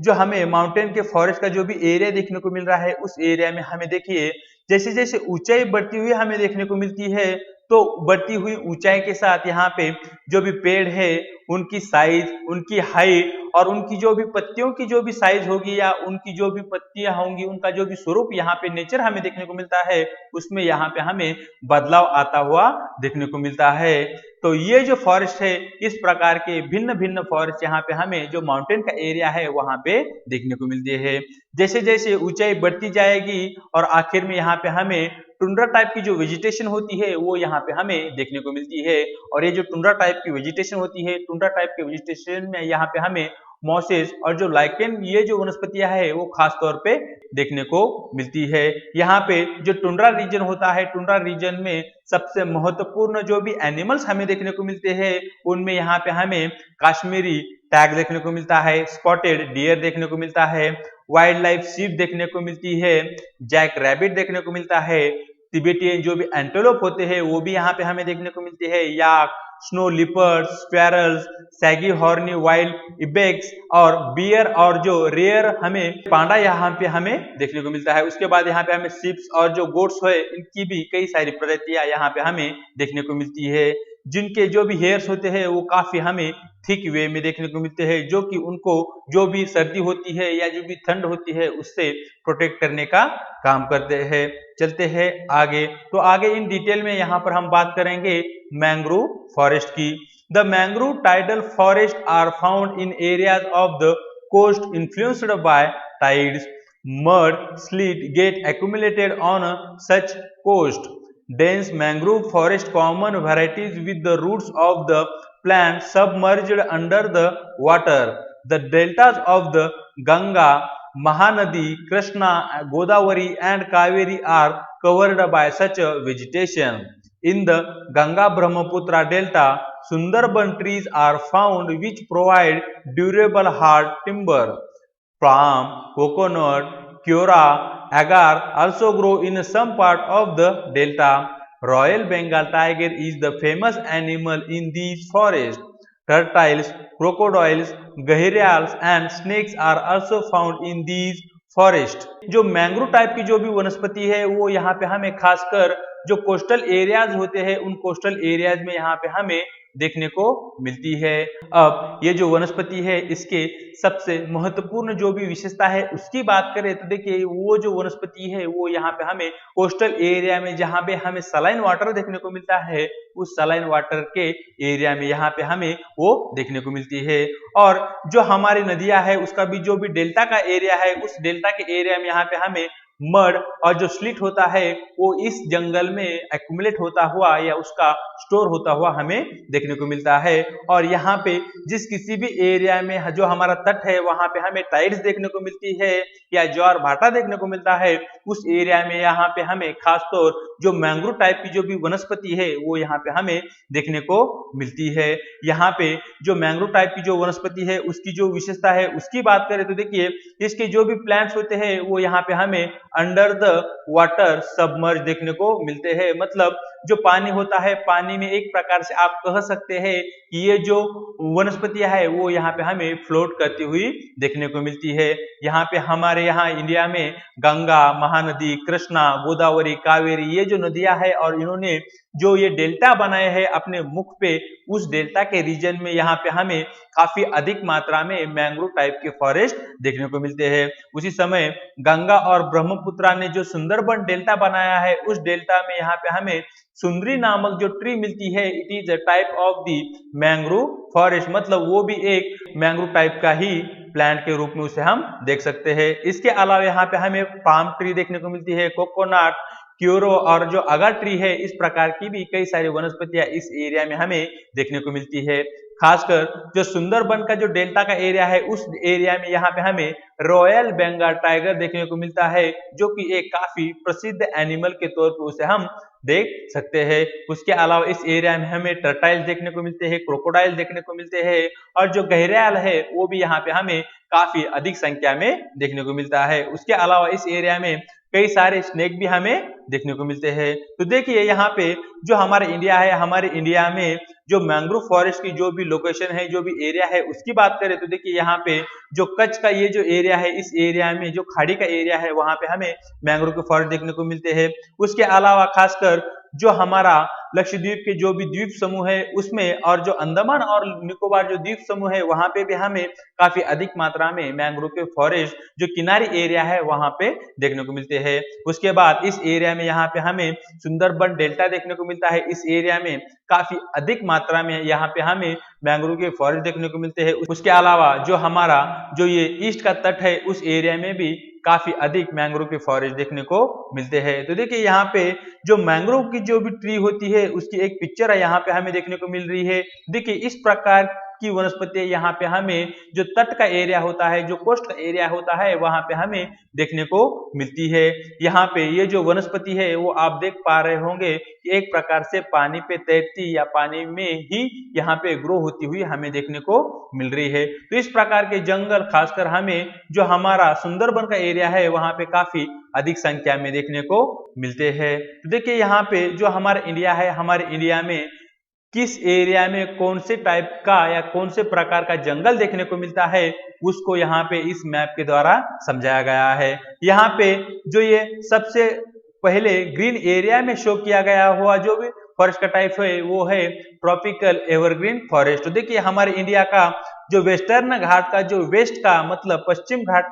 जो हमें mountain के forest का जो भी area देखने को मिल रहा है, उस एरिया में हमें देखिए जैसे जैसे ऊंचाई बढ़ती हुई हमें देखने को मिलती है, तो बढ़ती हुई ऊंचाई के साथ यहाँ पे जो भी पेड़ है उनकी साइज, उनकी हाइट और उनकी जो भी पत्तियों की जो भी साइज होगी या उनकी जो भी पत्तियां होंगी, उनका जो भी स्वरूप यहाँ पे नेचर हमें देखने को मिलता है, उसमें यहाँ पे हमें बदलाव आता हुआ देखने को मिलता है। तो ये जो फॉरेस्ट है, इस प्रकार के भिन्न भिन्न फॉरेस्ट यहाँ पे हमें जो माउंटेन का एरिया है वहां पे देखने को मिलती है। जैसे जैसे ऊंचाई बढ़ती जाएगी और आखिर में यहाँ पे हमें टुंड्रा टाइप की जो वेजिटेशन होती है वो यहाँ पे हमें देखने को मिलती है। और ये जो टुंड्रा टाइप की वेजिटेशन होती है, टुंड्रा टाइप के वेजिटेशन में यहाँ पे हमें मॉसेस और जो लाइकेन, ये जो वनस्पतियां है वो खास तौर पे देखने को मिलती है। यहाँ पे जो टुंड्रा रीजन होता है, टुंड्रा रीजन में सबसे महत्वपूर्ण जो भी एनिमल्स हमें देखने को मिलते हैं, उनमें यहाँ पे हमें काश्मीरी टैग देखने को मिलता है, स्पॉटेड डियर देखने को मिलता है, वाइल्ड लाइफ शीप देखने को मिलती है, जैक रैबिट देखने को मिलता है, तिबेटियन जो भी एंटेलोप होते हैं वो भी यहाँ पे हमें देखने को मिलते हैं, yak, snow leopard, squirrels, shaggy horned wild ibex और बियर और जो रेयर हमें पांडा यहाँ पे हमें देखने को मिलता है। उसके बाद यहाँ पे हमें शिप्स और जो गोट्स है, इनकी भी कई सारी प्रजातियां यहाँ पे हमें देखने को मिलती है, जिनके जो भी हेयर्स होते हैं वो काफी हमें थिक वे में देखने को मिलते हैं, जो कि उनको जो भी सर्दी होती है या जो भी ठंड होती है उससे प्रोटेक्ट करने का काम करते हैं। चलते हैं आगे, तो आगे इन डिटेल में यहाँ पर हम बात करेंगे मैंग्रोव फॉरेस्ट की। The mangrove tidal forest are found in areas of the coast influenced by tides, mud, sleet get accumulated on such coast. Dense mangrove forest common varieties with the roots of the plant submerged under the water. The deltas of the Ganga, Mahanadi, Krishna, Godavari and Kaveri are covered by such a vegetation. In the Ganga Brahmaputra delta, Sundarban trees are found which provide durable hard timber. Palm, coconut, Kyora, agar also grow in some part of the delta. Royal Bengal tiger is the famous animal in these forests. Turtles, crocodiles, gharials and snakes are also found in these forest. जो mangrove type की जो भी वनस्पति है वो यहाँ पे हमें खासकर जो कोस्टल एरियाज होते हैं उन कोस्टल एरियाज में यहाँ पे हमें देखने को मिलती है। अब ये जो वनस्पति है इसके सबसे महत्वपूर्ण जो भी विशेषता है उसकी बात करें तो देखिए वो जो वनस्पति है वो यहाँ पे हमें कोस्टल एरिया में जहाँ पे हमें सलाइन वाटर देखने को मिलता है, उस सलाइन वाटर के एरिया में यहाँ पे हमें वो देखने को मिलती है। और जो हमारी नदियां है उसका भी जो भी डेल्टा का एरिया है, उस डेल्टा के एरिया में यहाँ पे हमें मड और जो स्लिट होता है वो इस जंगल में एक्यूमुलेट होता हुआ या उसका स्टोर होता हुआ हमें देखने को मिलता है। और यहाँ पे जिस किसी भी एरिया में जो हमारा तट है वहां पे हमें टाइड्स देखने को मिलती है या ज्वार भाटा देखने को मिलता है, उस एरिया में यहाँ पे हमें खासतौर जो मैंग्रोव टाइप की जो भी वनस्पति है वो यहाँ पे हमें देखने को मिलती है। यहाँ पे जो मैंग्रोव टाइप की जो वनस्पति है उसकी जो विशेषता है उसकी बात करें तो देखिए इसके जो भी प्लांट्स होते हैं वो यहाँ पे हमें अंडर द वाटर सबमर्ज देखने को मिलते हैं। मतलब जो पानी होता है, पानी में एक प्रकार से आप कह सकते हैं कि ये जो वनस्पतियां है वो यहाँ पे हमें फ्लोट करती हुई देखने को मिलती है। यहाँ पे हमारे यहाँ इंडिया में गंगा, महानदी, कृष्णा, गोदावरी, कावेरी, ये जो नदियां है और इन्होंने जो ये डेल्टा बनाए हैं अपने मुख पे, उस डेल्टा के रीजन में यहाँ पे हमें काफी अधिक मात्रा में मैंग्रोव टाइप के फॉरेस्ट देखने को मिलते हैं। उसी समय गंगा और ब्रह्मपुत्र ब्रह्मपुत्रा ने जो सुंदरबन डेल्टा बनाया है, उस डेल्टा में यहाँ पे हमें सुंदरी नामक जो ट्री मिलती है, it is a type of the mangrove forest, मतलब वो भी एक मैंग्रोव टाइप का ही प्लांट के रूप में उसे हम देख सकते हैं। इसके अलावा यहाँ पे हमें पाम ट्री देखने को मिलती है, कोकोनट, क्यूरो और जो अगर ट्री है, इस प्रकार की भी कई सारी वनस्पतियां इस एरिया में हमें देखने को मिलती है। खासकर जो सुंदरबन का जो डेल्टा का एरिया है, उस एरिया में यहाँ पे हमें रॉयल बंगाल टाइगर देखने को मिलता है, जो कि एक काफी प्रसिद्ध एनिमल के तौर पर उसे हम देख सकते हैं। उसके अलावा इस एरिया में हमें टर्टाइल देखने को मिलते हैं, क्रोकोडाइल देखने को मिलते हैं और जो घड़ियाल है वो भी यहाँ पे हमें काफी अधिक संख्या में देखने को मिलता है। उसके अलावा इस एरिया में कई सारे स्नेक भी हमें देखने को मिलते हैं। तो देखिए यहाँ पे जो हमारा इंडिया है, हमारे इंडिया में जो मैंग्रोव फॉरेस्ट की जो भी लोकेशन है, जो भी एरिया है, उसकी बात करें तो देखिए यहाँ पे जो कच्छ का ये जो एरिया है, इस एरिया में जो खाड़ी का एरिया है, वहां पे हमें मैंग्रोव के फॉरेस्ट देखने को मिलते हैं। उसके अलावा खासकर जो हमारा लक्षद्वीप के जो भी द्वीप समूह है उसमें, और जो अंडमान और निकोबार जो द्वीप समूह है, वहां पे भी हमें काफी अधिक मात्रा में मैंग्रोव के फॉरेस्ट जो किनारी एरिया है वहां पे देखने को मिलते हैं। उसके बाद इस एरिया में यहाँ पे हमें सुंदरबन डेल्टा देखने को मिलता है। इस एरिया में काफी अधिक मात्रा में यहाँ पे हमें मैंग्रोव के फॉरेस्ट देखने को मिलते हैं। उसके अलावा जो हमारा जो ये ईस्ट का तट है, उस एरिया में भी काफी अधिक मैंग्रोव के फॉरेस्ट देखने को मिलते हैं। तो देखिए यहाँ पे जो मैंग्रोव की जो भी ट्री होती है, उसकी एक पिक्चर है यहाँ पे हमें देखने को मिल रही है। देखिए इस प्रकार की वनस्पति यहाँ पे हमें जो तट का एरिया होता है, जो कोस्ट का एरिया होता है, वहां पे हमें देखने को मिलती है। यहाँ पे ये जो वनस्पति है वो आप देख पा रहे होंगे कि एक प्रकार से पानी पे तैरती या पानी में ही यहाँ पे ग्रो होती हुई हमें देखने को मिल रही है। तो इस प्रकार के जंगल खासकर हमें जो हमारा सुंदरबन का एरिया है वहां पे काफी अधिक संख्या में देखने को मिलते हैं। तो देखिए यहाँ पे जो हमारा इंडिया है, हमारे इंडिया में किस एरिया में कौन से टाइप का या कौन से प्रकार का जंगल देखने को मिलता है, उसको यहाँ पे इस मैप के द्वारा समझाया गया है। यहाँ पे जो ये सबसे पहले ग्रीन एरिया में शो किया गया हुआ जो भी फॉरेस्ट का टाइप है वो है ट्रॉपिकल एवरग्रीन फॉरेस्ट। तो देखिए हमारे इंडिया का जो वेस्टर्न घाट का जो वेस्ट का मतलब पश्चिम घाट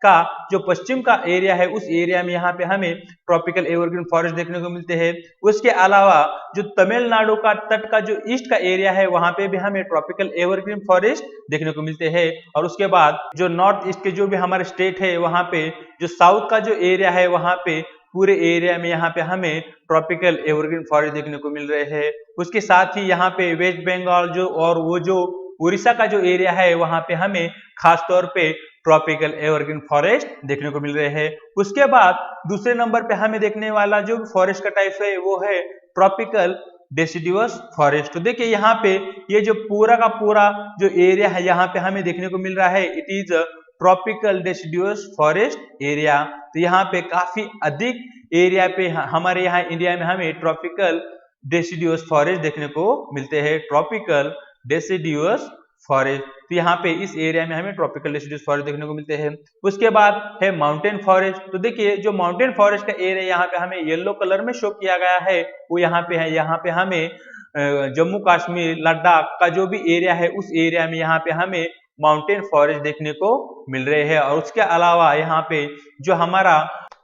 का जो पश्चिम का एरिया है, उस एरिया में यहाँ पे हमें ट्रॉपिकल एवरग्रीन फॉरेस्ट देखने को मिलते हैं। उसके अलावा जो तमिलनाडु का तट का जो ईस्ट का एरिया है, वहां पे भी हमें ट्रॉपिकल एवरग्रीन फॉरेस्ट देखने को मिलते हैं। और उसके बाद जो नॉर्थ ईस्ट के जो भी हमारे स्टेट है, वहां पे जो साउथ का जो एरिया है, वहां पे पूरे एरिया में यहाँ पे हमें ट्रॉपिकल एवरग्रीन फॉरेस्ट देखने को मिल रहे हैं। उसके साथ ही यहाँ पे वेस्ट बंगाल जो और वो जो उड़ीसा का जो एरिया है, वहां पे हमें खास तौर पे ट्रॉपिकल एवरग्रीन फॉरेस्ट देखने को मिल रहे हैं। उसके बाद दूसरे नंबर पे हमें देखने वाला जो फॉरेस्ट का टाइप है वो है ट्रॉपिकल डेसिडुअस फॉरेस्ट। तो देखिए यहाँ पे ये जो पूरा का पूरा जो एरिया है यहाँ पे हमें देखने को मिल रहा है, it is tropical deciduous forest area. तो यहाँ पे काफी अधिक एरिया पे हमारे यहाँ इंडिया में हमें ट्रॉपिकल डेसिडुअस फॉरेस्ट देखने को मिलते हैं, ट्रॉपिकल डेसिडुअस फॉरेस्ट। तो यहाँ पे इस एरिया में हमें ट्रॉपिकल डेसिडुअस फॉरेस्ट देखने को मिलते हैं। उसके बाद है माउंटेन फॉरेस्ट। तो देखिए जो माउंटेन फॉरेस्ट का एरिया यहाँ पे हमें येलो कलर में शो किया गया है, वो यहाँ पे है। यहाँ पे हमें जम्मू कश्मीर लद्दाख का जो भी एरिया है, उस एरिया में यहाँ पे हमें माउंटेन फॉरेस्ट देखने को मिल रहे हैं। और उसके अलावा यहाँ पे जो हमारा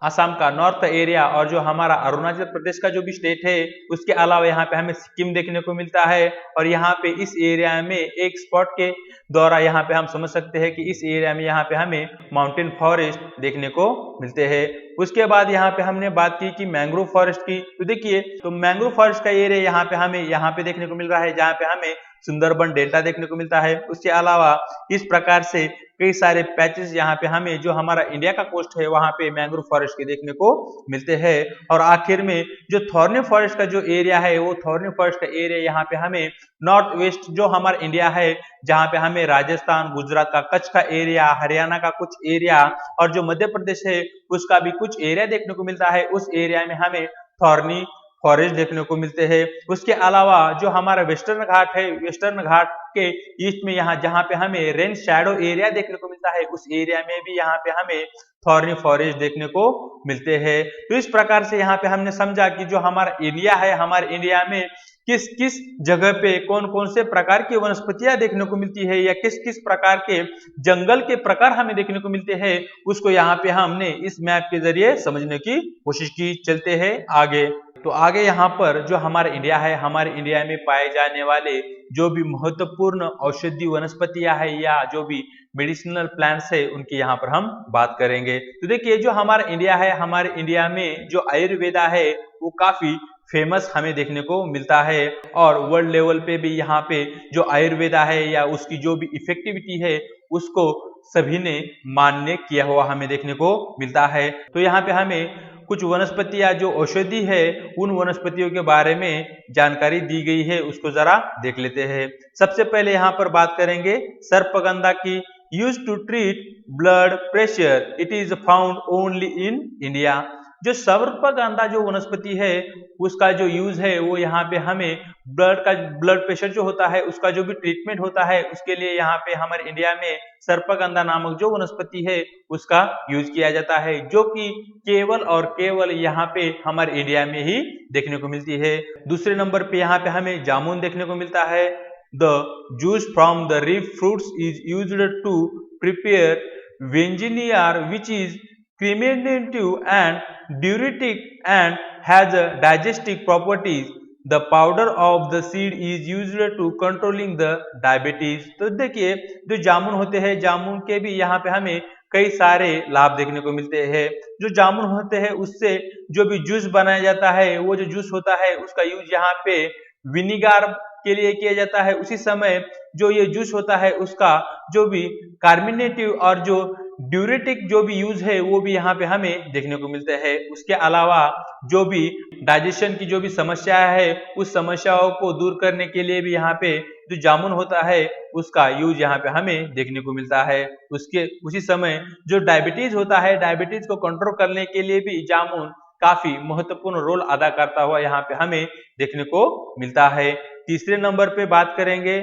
असम का नॉर्थ एरिया और जो हमारा अरुणाचल प्रदेश का जो भी स्टेट है, उसके अलावा यहाँ पे हमें सिक्किम देखने को मिलता है। और यहाँ पे इस एरिया में एक स्पॉट के द्वारा यहाँ पे हम समझ सकते हैं कि इस एरिया में यहाँ पे हमें माउंटेन फॉरेस्ट देखने को मिलते हैं। उसके बाद यहाँ पे हमने बात की कि मैंग्रोव फॉरेस्ट की। तो देखिए तो मैंग्रोव फॉरेस्ट का एरिया यहाँ पे हमें यहाँ पे देखने को मिल रहा है, जहाँ पे हमें सुंदरबन डेल्टा देखने को मिलता है। उसके अलावा इस प्रकार से कई सारे पैचेस यहाँ पे हमें जो हमारा इंडिया का कोस्ट है वहां पे मैंग्रोव फॉरेस्ट के देखने को मिलते हैं। और आखिर में जो थॉर्नी फॉरेस्ट का जो एरिया है, वो थॉर्नी फॉरेस्ट का एरिया यहाँ पे हमें नॉर्थ वेस्ट जो हमारा इंडिया है, जहाँ पे हमें राजस्थान, गुजरात का कच्छ का एरिया, हरियाणा का कुछ एरिया और जो मध्य प्रदेश है उसका भी कुछ एरिया देखने को मिलता है। उस एरिया में हमें थॉर्नी फॉरेस्ट देखने को मिलते हैं। उसके अलावा जो हमारा वेस्टर्न घाट है, वेस्टर्न घाट के ईस्ट में यहाँ जहाँ पे हमें रेन शैडो एरिया देखने को मिलता है, उस एरिया में भी यहाँ पे हमें थॉर्नी फॉरेस्ट देखने को मिलते हैं। तो इस प्रकार से यहाँ पे हमने समझा कि जो हमारा इंडिया है, हमारे इंडिया में किस किस जगह पे कौन कौन से प्रकार की वनस्पतियां देखने को मिलती है या किस किस प्रकार के जंगल के प्रकार हमें देखने को मिलते हैं, उसको यहाँ पे हमने इस मैप के जरिए समझने की कोशिश की। चलते हैं आगे। तो आगे यहाँ पर जो हमारा इंडिया है, हमारे इंडिया में पाए जाने वाले जो भी महत्वपूर्ण औषधि वनस्पतियां है या जो भी मेडिसिनल प्लांट्स है, उनकी यहाँ पर हम बात करेंगे। तो देखिए जो हमारा इंडिया है, हमारे इंडिया में जो आयुर्वेदा है वो काफी फेमस हमें देखने को मिलता है और वर्ल्ड लेवल पे भी यहाँ पे जो आयुर्वेदा है या उसकी जो भी इफेक्टिविटी है उसको सभी ने मान्य किया हुआ हमें देखने को मिलता है। तो यहाँ पे हमें कुछ वनस्पतियां जो औषधि है उन वनस्पतियों के बारे में जानकारी दी गई है, उसको जरा देख लेते हैं। सबसे पहले यहाँ पर बात करेंगे सर्पगंधा की। Use to treat blood pressure, it is found only in India. जो सर्पगंधा जो वनस्पति है उसका जो यूज है वो यहाँ पे हमें ब्लड प्रेशर जो होता है उसका जो भी ट्रीटमेंट होता है उसके लिए यहाँ पे हमारे इंडिया में सर्पगंधा नामक जो वनस्पति है उसका यूज किया जाता है, जो कि केवल और केवल यहाँ पे हमारे इंडिया में ही देखने को मिलती है। दूसरे नंबर पे यहाँ पे हमें जामुन देखने को मिलता है। The juice from the leaf fruits is used to prepare vinegar which is creminative and diuretic and has a digestive properties. The powder of the seed is used to controlling the diabetes। तो देखिए जो जामुन होते हैं, जामुन के भी यहाँ पे हमें कई सारे लाभ देखने को मिलते हैं। जो जामुन होते हैं उससे जो भी जूस बनाया जाता है, वो जो जूस होता है उसका यूज यहाँ पे विनीगर के लिए किया जाता है। उसी समय जो ये जूस होता है उसका जो भी कार्मिनेटिव और जो ड्यूरेटिक जो भी यूज है वो भी यहाँ पे हमें देखने को मिलते हैं। उसके अलावा जो भी डाइजेशन की जो भी समस्या है उस समस्याओं को दूर करने के लिए भी यहाँ पे जो जामुन होता है उसका यूज यहाँ पे हमें देखने को मिलता है। उसके उसी समय जो डायबिटीज होता है, डायबिटीज को कंट्रोल करने के लिए भी जामुन काफी महत्वपूर्ण रोल अदा करता हुआ यहाँ पे हमें देखने को मिलता है। तीसरे नंबर पे बात करेंगे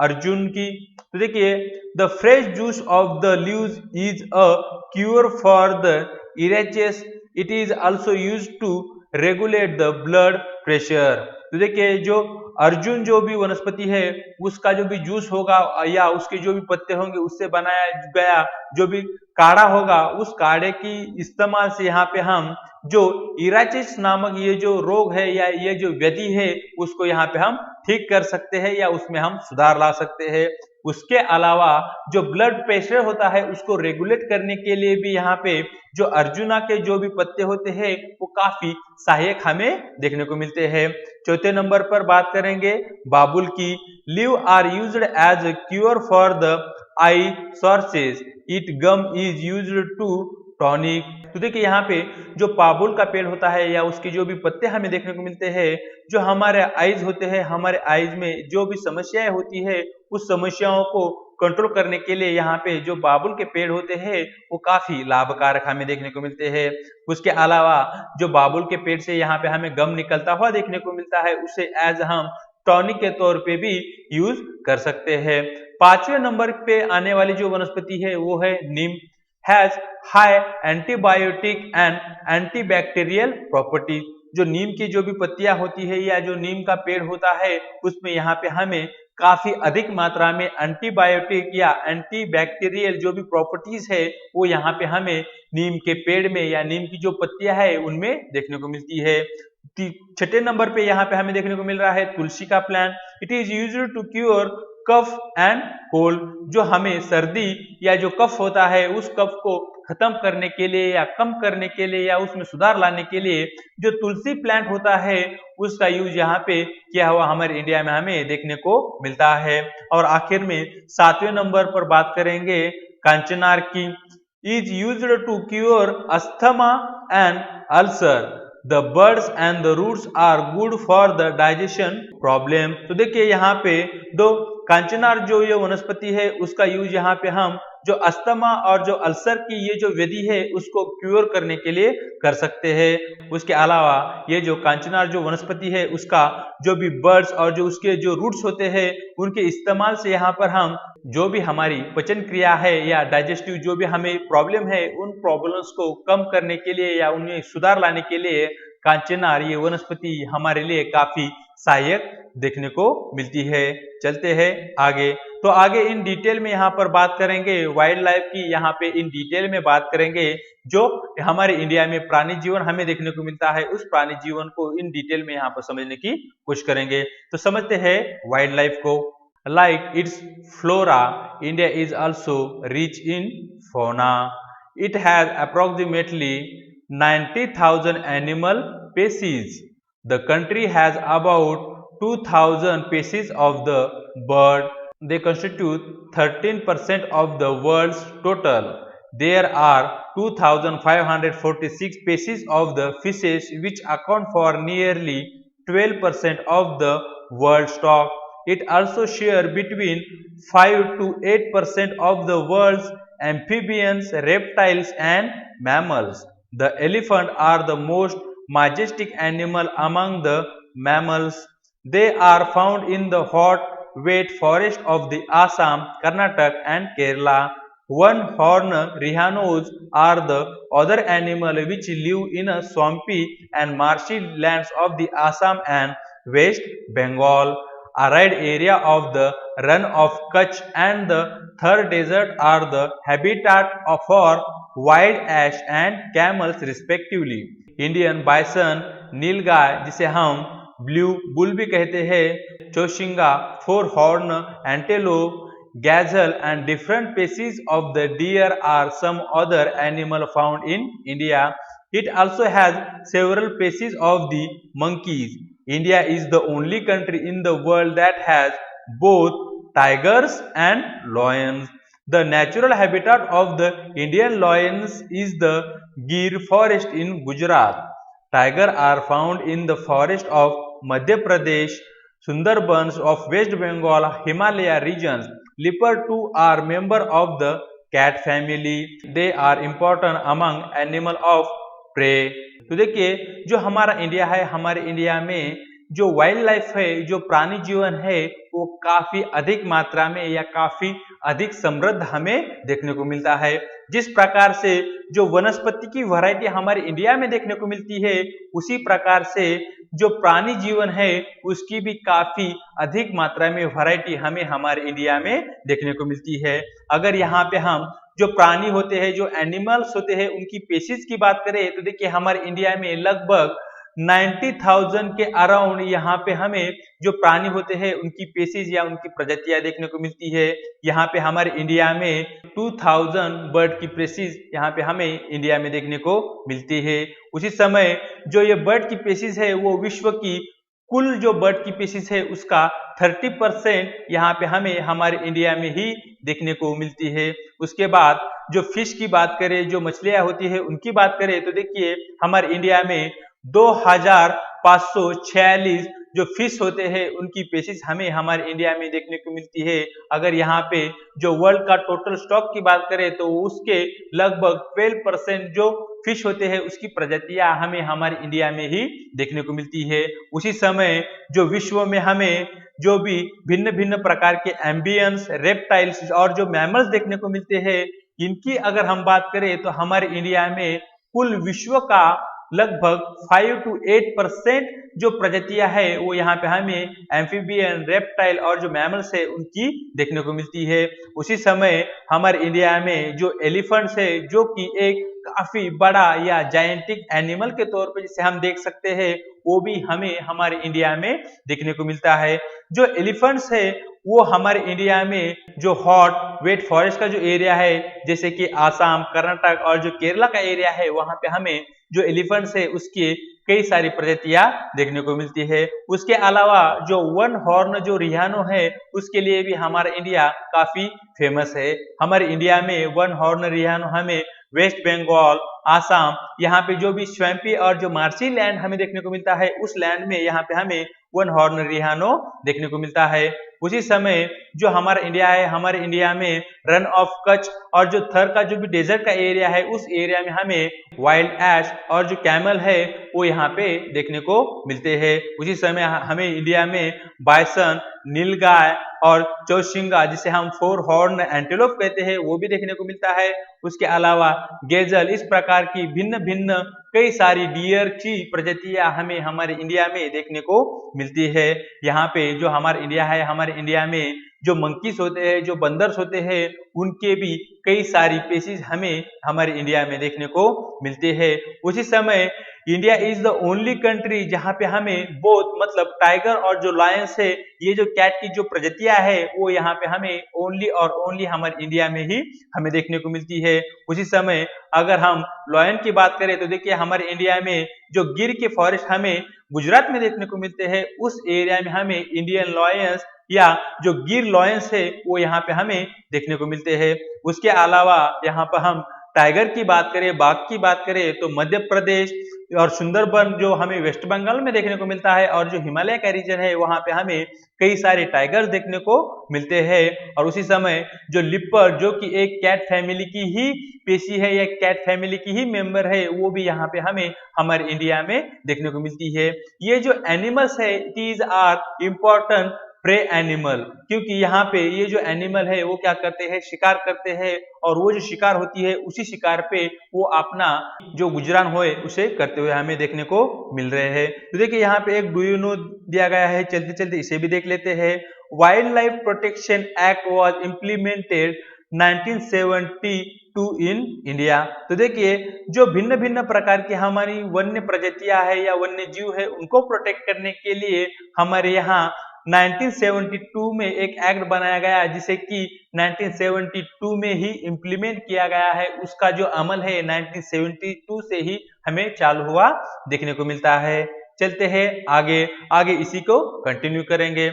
अर्जुन की। तो देखिए the fresh juice of the leaves is a cure for the earaches, it is also use to regulate the blood pressure. तो देखिए जो अर्जुन जो भी वनस्पति है उसका जो भी जूस होगा या उसके जो भी पत्ते होंगे उससे बनाया गया जो भी काढ़ा होगा, उस काढ़े की इस्तेमाल से यहाँ पे हम जो इराचिस नामक ये जो रोग है या ये जो व्याधि है उसको यहाँ पे हम ठीक कर सकते हैं या उसमें हम सुधार ला सकते हैं। उसके अलावा जो ब्लड प्रेशर होता है उसको रेगुलेट करने के लिए भी यहाँ पे जो अर्जुना के जो भी पत्ते होते हैं वो काफी सहायक हमें देखने को मिलते हैं। चौथे नंबर पर बात करेंगे बाबुल की। Leave are used as a cure for the eye sources, it gum is used to tonic. तो देखिए यहाँ पे जो बाबुल का पेड़ होता है या उसके जो भी पत्ते हमें देखने को मिलते हैं, जो हमारे आइज होते हैं, हमारे आइज में जो भी समस्याएं होती है उस समस्याओं को कंट्रोल करने के लिए यहाँ पे जो बाबुल के पेड़ होते हैं वो काफी लाभकारक हमें देखने को मिलते हैं। उसके अलावा जो बाबुल के पेड़ से यहाँ पे हमें गम निकलता हुआ देखने को मिलता है, उसे एज हम टॉनिक के तौर पे भी यूज कर सकते हैं। पांचवें नंबर पे आने वाली जो वनस्पति है वो है neem. Has high antibiotic and antibacterial properties. जो नीम की जो भी पत्तियां होती है या जो नीम का पेड़ होता है उसमें यहाँ पे हमें काफी अधिक मात्रा में एंटीबायोटिक या एंटीबैक्टीरियल जो भी प्रॉपर्टीज है वो यहाँ पे हमें नीम के पेड़ में या नीम की जो पत्तियां है उनमें देखने को मिलती है। छठे नंबर पे यहाँ पे हमें देखने को मिल रहा है तुलसी का plant. It is used to cure cough and cold. जो हमें सर्दी या जो कफ होता है उस कफ को खत्म करने के लिए या कम करने के लिए या उसमें सुधार लाने के लिए जो तुलसी प्लांट होता है उसका यूज यहाँ पे किया हुआ हमारे इंडिया में हमें देखने को मिलता है। और आखिर में सातवें नंबर पर बात करेंगे कांचनार की। Is used to cure asthma and ulcer, the birds and the roots are good for the digestion problem. तो देखिए यहाँ पे दो कांचनार जो ये वनस्पति है उसका यूज यहाँ पे हम जो अस्थमा और जो अल्सर की ये जो व्याधि है उसको क्योर करने के लिए कर सकते हैं। उसके अलावा ये जो कांचनार जो वनस्पति है उसका जो भी बर्ड्स और जो उसके जो रूट्स होते हैं उनके इस्तेमाल से यहाँ पर हम जो भी हमारी पचन क्रिया है या डाइजेस्टिव जो भी हमें प्रॉब्लम है उन प्रॉब्लम्स को कम करने के लिए या उनमें सुधार लाने के लिए कांचनार ये वनस्पति हमारे लिए काफी सहायक देखने को मिलती है। चलते हैं आगे। तो आगे इन डिटेल में यहाँ पर बात करेंगे वाइल्ड लाइफ की, यहाँ पे इन डिटेल में बात करेंगे जो हमारे इंडिया में प्राणी जीवन हमें देखने को मिलता है, उस प्राणी जीवन को इन डिटेल में यहाँ पर समझने की कोशिश करेंगे। तो समझते हैं वाइल्ड लाइफ को। Like its flora, India is also rich in fauna. It has approximately 90,000 animal species. The country has about 2,000 species of the bird. They constitute 13% of the world's total. There are 2,546 species of the fishes which account for nearly 12% of the world stock. It also shares between 5 to 8% of the world's amphibians, reptiles and mammals. The elephant are the most majestic animal among the mammals. They are found in the hot, wet forest of the Assam, Karnataka and Kerala. One-horned rhinos are the other animal which live in a swampy and marshy lands of the Assam and West Bengal. Arid area of the Run of Kutch and the Thar Desert are the habitat for wild ash and camels respectively. Indian bison, nilgai जिसे हम blue bull भी कहते हैं, chousingha, four horn antelope, gazelle and different species of the deer are some other animal found in India. It also has several species of the monkeys. India is the only country in the world that has both tigers and lions. The natural habitat of the Indian lions is the Gir forest in Gujarat. Tigers are found in the forest of Madhya Pradesh, Sundarbans of West Bengal, Himalaya regions. Leopard too are member of the cat family. They are important among animal of prey. तो देखिए जो हमारा India है, हमारे India में जो wild life है, जो प्राणी जीवन है, वो काफी अधिक मात्रा में या काफी अधिक समृद्ध हमें देखने को मिलता है। जिस प्रकार से जो वनस्पति की वैरायटी हमारे इंडिया में देखने को मिलती है, उसी प्रकार से जो प्राणी जीवन है उसकी भी काफी अधिक मात्रा में वैरायटी हमें हमारे इंडिया में देखने को मिलती है। अगर यहाँ पे हम जो प्राणी होते हैं, जो एनिमल्स होते हैं, उनकी स्पीशीज की बात करें तो देखिए हमारे इंडिया में लगभग 90,000 के अराउंड यहाँ पे हमें जो प्राणी होते हैं उनकी स्पीशीज या उनकी प्रजातियां देखने को मिलती है। यहाँ पे हमारे इंडिया में 2000 बर्ड की स्पीशीज यहाँ पे हमें इंडिया में देखने को मिलती है। उसी समय जो ये बर्ड की स्पीशीज है वो विश्व की कुल जो बर्ड की स्पीशीज है उसका 30% यहाँ पे हमें हमारे इंडिया में ही देखने को मिलती है। उसके बाद जो फिश की बात करें, जो मछलियां होती है उनकी बात करें तो देखिए हमारे इंडिया में 2546 जो फिश होते हैं उनकी स्पीशीज हमें हमारे इंडिया में देखने को मिलती है। अगर यहाँ पे जो वर्ल्ड का टोटल स्टॉक की बात करें तो उसके लगभग 12% जो फिश होते हैं उसकी प्रजातियां हमें हमारे इंडिया में ही देखने को मिलती है। उसी समय जो विश्व में हमें जो भी भिन्न भिन्न प्रकार के एम्बियंस, रेप्टाइल्स और जो मैमल्स देखने को मिलते हैं, इनकी अगर हम बात करें तो हमारे इंडिया में कुल विश्व का लगभग 5 to 8% जो प्रजातियां है वो यहाँ पे हमें एम्फीबियन, रेप्टाइल और जो मैमल्स है उनकी देखने को मिलती है। उसी समय हमारे इंडिया में जो एलिफेंट्स है जो कि एक काफी बड़ा या जायंटिक एनिमल के तौर पर जिसे हम देख सकते हैं, वो भी हमें हमारे इंडिया में देखने को मिलता है। जो एलिफेंट्स है वो हमारे इंडिया में जो हॉट वेट फॉरेस्ट का जो एरिया है जैसे कि आसाम, कर्नाटक और जो केरला का एरिया है, वहां पे हमें जो एलिफेंट्स है उसकी कई सारी प्रजातियां देखने को मिलती है। उसके अलावा जो वन हॉर्न जो रिहानो है उसके लिए भी हमारा इंडिया काफी फेमस है। हमारे इंडिया में वन हॉर्न रिहानो हमें वेस्ट बंगाल, आसाम, यहाँ पे जो भी स्वैम्पी और जो मार्शी लैंड हमें देखने को मिलता है उस लैंड में यहाँ पे हमें वन हॉर्न रिहानो देखने को मिलता है। उसी समय जो हमारा इंडिया है, हमारे इंडिया में रन ऑफ कच्छ और जो थर का जो भी डेजर्ट का एरिया है उस एरिया में हमें वाइल्ड एश और जो कैमल है वो यहाँ पे देखने को मिलते हैं। उसी समय हमें इंडिया में बाइसन, नीलगाय और चौशिंगा जिसे हम फोर हॉर्न एंटेलोप कहते हैं वो भी देखने को मिलता है। उसके अलावा गेजल, इस प्रकार की भिन्न भिन्न कई सारी डियर की प्रजातियां हमें हमारे इंडिया में देखने को मिलती है। यहाँ पे जो हमारा इंडिया है, हमारे इंडिया में जो मंकीज होते हैं, जो बंदर्स होते हैं, उनके भी कई सारी स्पीशीज हमें हमारे इंडिया में देखने को मिलते हैं। उसी समय India is the only country जहाँ पे हमें बहुत मतलब टाइगर और जो लायंस है, ये जो कैट की जो प्रजातियां है, वो यहाँ पे हमें ओनली और ओनली हमारे इंडिया में ही हमें देखने को मिलती है। उसी समय अगर हम लायन की बात करें तो देखिए हमारे इंडिया में जो गिर के फॉरेस्ट हमें गुजरात में देखने को मिलते हैं, उस एरिया में हमें इंडियन लायंस या जो गिर लायंस है वो यहाँ पे हमें देखने को मिलते हैं। उसके अलावा यहाँ पर हम टाइगर की बात करें, बाघ की बात करें तो मध्य प्रदेश और सुंदरबन जो हमें वेस्ट बंगाल में देखने को मिलता है, और जो हिमालय का रीजन है वहां पे हमें कई सारे टाइगर्स देखने को मिलते हैं। और उसी समय जो लिपर्ड जो कि एक कैट फैमिली की ही पेशी है या कैट फैमिली की ही मेंबर है, वो भी यहाँ पे हमें हमारे इंडिया में देखने को मिलती है। ये जो एनिमल्स है, these are important prey animal, क्योंकि यहाँ पे ये जो एनिमल है वो क्या करते हैं, शिकार करते हैं, और वो जो शिकार होती है उसी शिकार पे वो अपना जो गुजरान होए उसे करते हुए हमें देखने को मिल रहे हैं। तो देखिए यहाँ पे एक डू यू नो दिया गया है, चलते चलते इसे भी देख लेते हैं। Wild life protection act was implemented 1972 in India. तो देखिए जो भिन्न भिन्न प्रकार की हमारी वन्य प्रजातियां है या वन्य जीव है, उनको प्रोटेक्ट करने के लिए हमारे यहाँ 1972 में एक एक्ट बनाया गया, जिसे कि 1972 में ही इम्प्लीमेंट किया गया है। उसका जो अमल है 1972 से ही हमें चालू हुआ देखने को मिलता है। चलते हैं आगे, आगे इसी को कंटिन्यू करेंगे।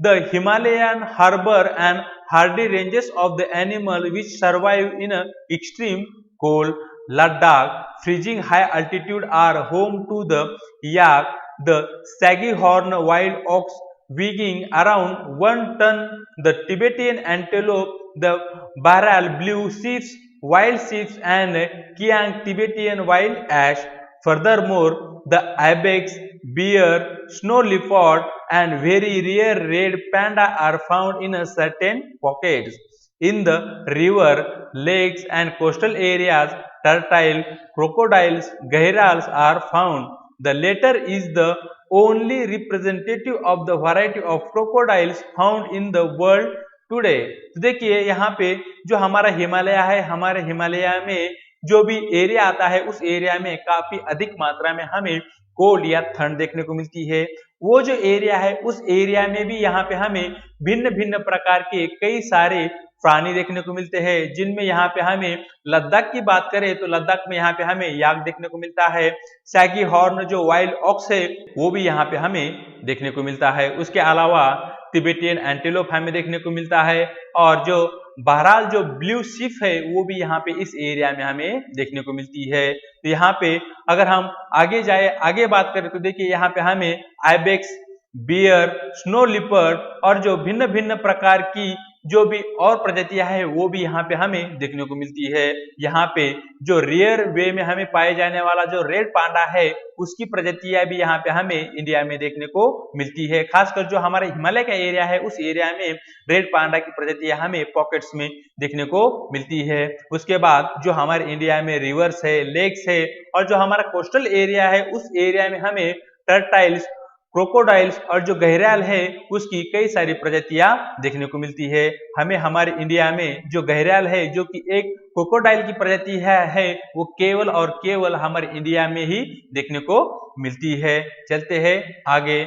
The Himalayan harbour and hardy ranges of the animal which survive in a extreme cold Ladakh freezing high altitude are home to the yak, the Saggihorn wild ox weighing around 1 ton, the Tibetan antelope, the Baral blue sheep, wild sheep and Kiang Tibetan wild ash. Furthermore, the ibex, bear, snow leopard and very rare red panda are found in certain pockets. In the river, lakes and coastal areas, turtle, crocodiles, gharials are found. The latter is the only representative of the variety of crocodiles found in the world today. तो देखिए यहाँ पे जो हमारा हिमालय है, हमारे हिमालय में जो भी एरिया आता है उस एरिया में काफी अधिक मात्रा में हमें कोल्ड या ठंड देखने को मिलती है। वो जो एरिया है उस एरिया में भी यहाँ पे हमें भिन्न भिन्न प्रकार के कई सारे प्राणी देखने को मिलते हैं, जिनमें यहाँ पे हमें लद्दाख की बात करें तो लद्दाख में यहाँ पे हमें याक देखने को मिलता है। सैगी हॉर्न जो वाइल्ड ऑक्स है वो भी यहाँ पे हमें देखने को मिलता है। उसके अलावा तिबेटियन एंटीलोप हमें देखने को मिलता है, और जो बहरहाल जो ब्लू शिप है वो भी यहाँ पे इस एरिया में हमें देखने को मिलती है। तो यहाँ पे अगर हम आगे जाए, आगे बात करें तो देखिए यहाँ पे हमें आइबेक्स, बियर, स्नो लिपर्ड और जो भिन्न भिन्न प्रकार की जो भी और प्रजातियां हैं वो भी यहाँ पे हमें देखने को मिलती है। यहाँ पे जो रेयर वे में हमें पाए जाने वाला जो रेड पांडा है उसकी प्रजातियां भी यहाँ पे हमें इंडिया में देखने को मिलती है। खासकर जो हमारे हिमालय का एरिया है उस एरिया में रेड पांडा की प्रजातियां हमें पॉकेट्स में देखने को मिलती है। उसके बाद जो हमारे इंडिया में रिवर्स है, लेक्स है, और जो हमारा कोस्टल एरिया है उस एरिया में हमें टर्टाइल्स, क्रोकोडाइल्स और जो घड़ियाल है उसकी कई सारी प्रजातियां देखने को मिलती है। हमें हमारे इंडिया में जो घड़ियाल है जो कि एक क्रोकोडाइल की प्रजाति है वो केवल और केवल हमारे इंडिया में ही देखने को मिलती है। चलते हैं आगे।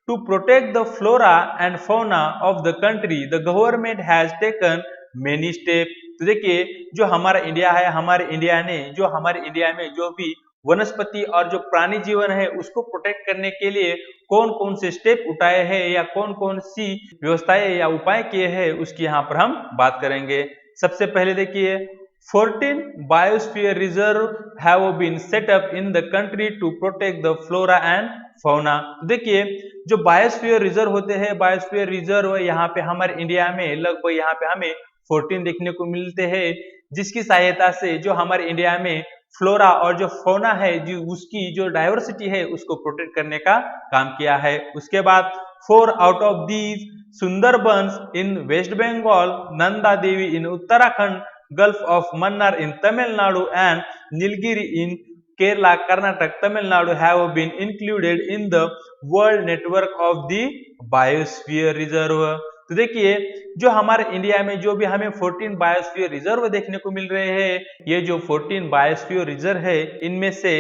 To protect the flora and fauna of the country the government has taken many step. तो देखिए जो हमारा इंडिया है, हमारे इंडिया ने जो हमारे इंडिया में जो भी वनस्पति और जो प्राणी जीवन है उसको प्रोटेक्ट करने के लिए कौन कौन से स्टेप उठाए हैं या कौन कौन सी व्यवस्थाएं या उपाय किए हैं उसकी यहाँ पर हम बात करेंगे। सबसे पहले देखिए 14 biosphere reserve have been set up in the country to protect the flora and fauna. देखिए जो बायोस्फीयर रिजर्व होते हैं, बायोस्फीयर रिजर्व यहाँ पे हमारे इंडिया में लगभग यहाँ पे हमें 14 देखने को मिलते हैं, जिसकी सहायता से जो हमारे इंडिया में फ्लोरा और जो फौना है जो उसकी जो डाइवर्सिटी है उसको प्रोटेक्ट करने का काम किया है। उसके बाद 4 out of these Sundarbans in West Bengal, Nanda Devi in Uttarakhand, Gulf of Mannar in Tamil Nadu and Nilgiri in Kerala, Karnataka, Tamil Nadu have been included in the World Network of the Biosphere Reserve। तो देखिए जो हमारे इंडिया में जो भी हमें 14 बायोस्फीयर रिजर्व देखने को मिल रहे हैं, ये जो 14 बायोस्फीयर रिजर्व है इनमें से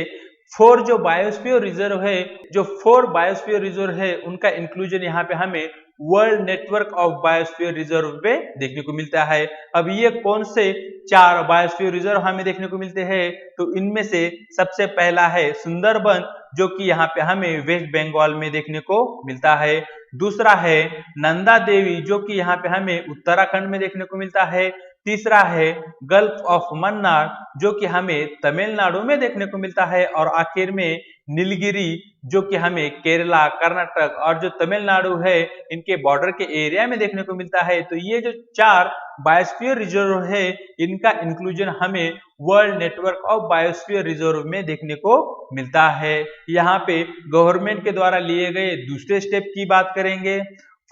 4 जो बायोस्फीयर रिजर्व है, जो 4 बायोस्फीयर रिजर्व है उनका इंक्लूजन यहाँ पे हमें world network of biosphere reserve पे देखने को मिलता है। अब ये कौन से 4 बायोस्फीयर रिजर्व हमें देखने को मिलते हैं, तो इनमें से सबसे पहला है सुंदरबन, जो कि यहाँ पे हमें वेस्ट बंगाल में देखने को मिलता है। दूसरा है नंदा देवी, जो कि यहाँ पे हमें उत्तराखंड में देखने को मिलता है। तीसरा है गल्फ ऑफ मन्नार, जो कि हमें तमिलनाडु में देखने को मिलता है। और आखिर में नीलगिरी, जो कि हमें केरला, कर्नाटक और जो तमिलनाडु है इनके बॉर्डर के एरिया में देखने को मिलता है। तो ये जो 4 बायोस्फीयर रिजर्व है इनका इंक्लूजन हमें world network of biosphere reserve में देखने को मिलता है। यहाँ पे गवर्नमेंट के द्वारा लिए गए दूसरे स्टेप की बात करेंगे।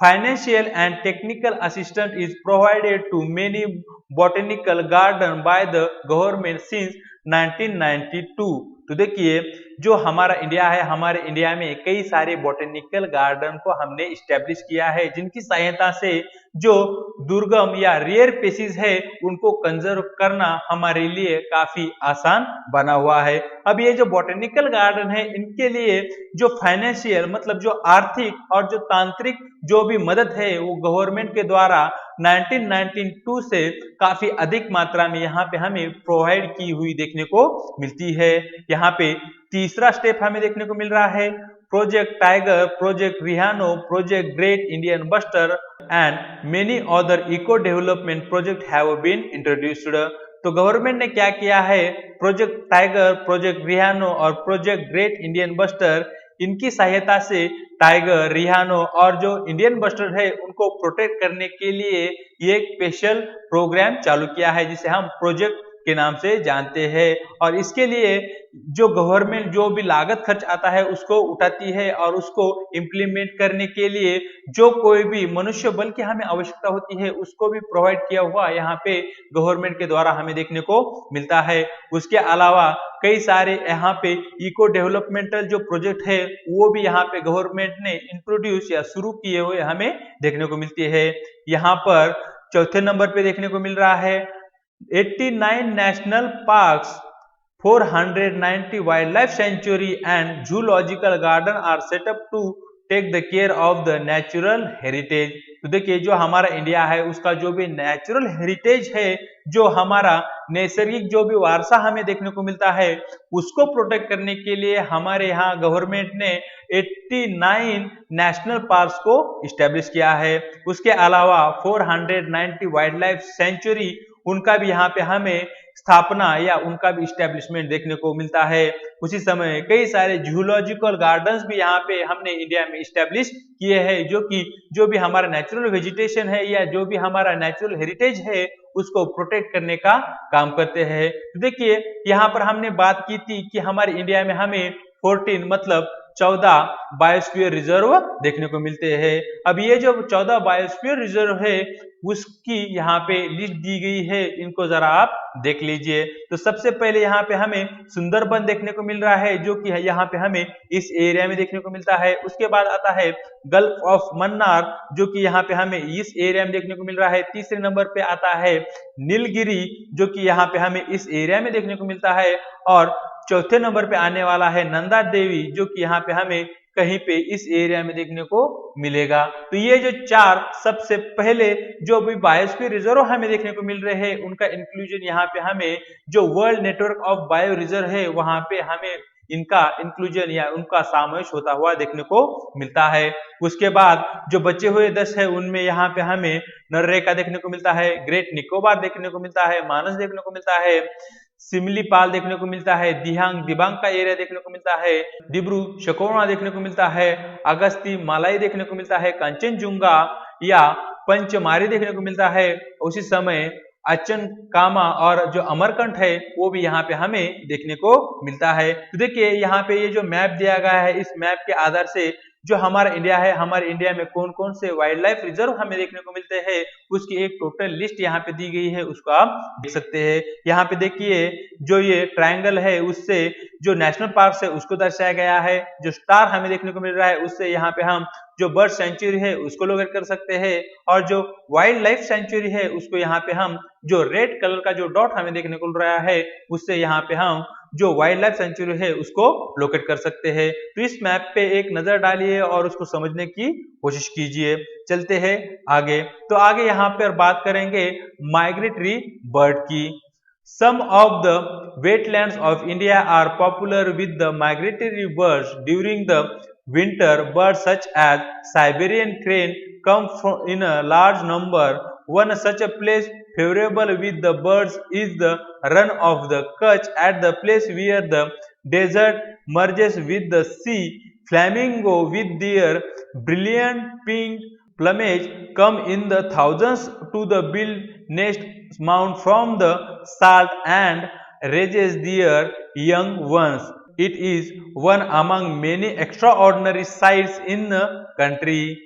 Financial and technical assistant is provided to many botanical garden by the government since 1992। तो देखिए जो हमारा इंडिया है, हमारे इंडिया में कई सारे बॉटेनिकल गार्डन को हमने इस्टेब्लिश किया है, जिनकी सहायता से जो दुर्गम या रेयर स्पीशीज है उनको कंजर्व करना हमारे लिए काफी आसान बना हुआ है। अब ये जो बॉटेनिकल गार्डन है इनके लिए जो फाइनेंशियल मतलब जो आर्थिक और जो तांत्रिक जो भी मदद है वो गवर्नमेंट के द्वारा 1992 से काफी अधिक मात्रा में यहाँ पे हमें प्रोवाइड की हुई देखने को मिलती है। यहाँ पे तीसरा स्टेप हमें देखने को मिल रहा है Project Tiger, Project Rhino, Project Great Indian Bustard and many other eco development project have been introduced. तो गवर्नमेंट ने क्या किया है, प्रोजेक्ट टाइगर, प्रोजेक्ट रिहानो और प्रोजेक्ट ग्रेट इंडियन बस्टर, इनकी सहायता से टाइगर, रिहानो और जो इंडियन बस्टर है उनको प्रोटेक्ट करने के लिए ये एक स्पेशल प्रोग्राम चालू किया है जिसे हम प्रोजेक्ट के नाम से जानते हैं। और इसके लिए जो गवर्नमेंट जो भी लागत खर्च आता है उसको उठाती है और उसको इम्प्लीमेंट करने के लिए जो कोई भी मनुष्य बल की हमें आवश्यकता होती है उसको भी प्रोवाइड किया हुआ यहाँ पे गवर्नमेंट के द्वारा हमें देखने को मिलता है। उसके अलावा कई सारे यहाँ पे इको डेवलपमेंटल जो प्रोजेक्ट है वो भी यहाँ पे गवर्नमेंट ने इंट्रोड्यूस या शुरू किए हुए हमें देखने को मिलती है। यहाँ पर चौथे नंबर पे देखने को मिल रहा है 89 national parks, 490 wildlife sanctuary and zoological garden are set up to take the care of the natural heritage। तो देखिए जो हमारा इंडिया है उसका जो भी नेचुरल हेरिटेज है, जो हमारा नैसर्गिक जो भी वारसा हमें देखने को मिलता है उसको प्रोटेक्ट करने के लिए हमारे यहाँ गवर्नमेंट ने 89 नेशनल पार्क्स को इस्टेब्लिश किया है। उसके अलावा 490 वाइल्ड लाइफ सेंचुरी उनका भी यहाँ पे हमें स्थापना या उनका भी इस्टेब्लिशमेंट देखने को मिलता है। उसी समय कई सारे जूलॉजिकल गार्डन्स भी यहाँ पे हमने इंडिया में इस्टेब्लिश किए हैं, जो कि जो भी हमारा नेचुरल वेजिटेशन है या जो भी हमारा नेचुरल हेरिटेज है उसको प्रोटेक्ट करने का काम करते हैं। तो देखिए यहाँ पर हमने बात की थी कि हमारे इंडिया में हमें 14 मतलब 14 बायोस्फीयर रिजर्व देखने को मिलते हैं। अब ये जो 14 बायोस्फीयर रिजर्व है उसकी यहाँ पे लिस्ट दी गई है, इनको जरा आप देख लीजिए। तो सबसे पहले यहाँ पे हमें सुंदरबन देखने को मिल रहा है जो कि यहाँ पे हमें इस एरिया में देखने को मिलता है। उसके बाद आता है गल्फ ऑफ मन्नार जो कि यहाँ पे हमें इस एरिया में देखने को मिल रहा है। तीसरे नंबर पे आता है नीलगिरी जो कि यहाँ पे हमें इस एरिया में देखने को मिलता है। और चौथे नंबर पे आने वाला है नंदा देवी जो कि यहाँ पे हमें कहीं पे इस एरिया में देखने को मिलेगा। तो ये जो 4 सबसे पहले जो भी बायोस्फीयर रिजर्व हमें देखने को मिल रहे हैं उनका इंक्लूजन यहाँ पे हमें जो world network of bio reserve है वहां पे हमें इनका इंक्लूजन या उनका समावेश होता हुआ देखने को मिलता है। उसके बाद जो बचे हुए 10 है उनमें यहाँ पे हमें नररेगा देखने को मिलता है, ग्रेट निकोबार देखने को मिलता है, मानस देखने को मिलता है, सिमलीपाल देखने को मिलता है, दिहांग दिबांग का एरिया देखने को मिलता है, डिब्रू शकोना देखने को मिलता है, अगस्ती मालाई देखने को मिलता है, कंचनजुंगा या पंचमारी देखने को मिलता है। उसी समय अचन कामा और जो अमरकंठ है वो भी यहाँ पे हमें देखने को मिलता है। तो देखिए यहाँ पे ये जो मैप दिया गया है इस मैप के आधार से जो हमारा इंडिया है, हमारे इंडिया में कौन कौन से वाइल्ड लाइफ रिजर्व हमें देखने को मिलते हैं, उसकी एक टोटल लिस्ट यहाँ पे दी गई है, उसको आप देख सकते हैं। यहाँ पे देखिए जो ये ट्रायंगल है उससे जो नेशनल पार्क है उसको दर्शाया गया है, जो स्टार हमें देखने को मिल रहा है उससे यहाँ पे हम जो बर्ड सेंचुरी है उसको लोकेट कर सकते हैं, और जो वाइल्ड लाइफ सेंचुरी है उसको यहाँ पे हम जो रेड कलर का जो डॉट हमें देखने को मिल रहा है उससे यहाँ पे हम जो वाइल्ड लाइफ सेंचुरी है उसको लोकेट कर सकते हैं। तो इस मैप पे एक नजर डालिए और उसको समझने की कोशिश कीजिए। चलते हैं आगे। तो आगे यहाँ पर बात करेंगे माइग्रेटरी बर्ड की। Some of the wetlands of India are popular with the migratory birds during the winter. Birds such as Siberian crane come in a large number. One such a place favorable with the birds is the run of the Kutch at the place where the desert merges with the sea. Flamingo with their brilliant pink plumage come in the thousands to the build nest mound from the salt and raises their young ones. It is one among many extraordinary sights in the country.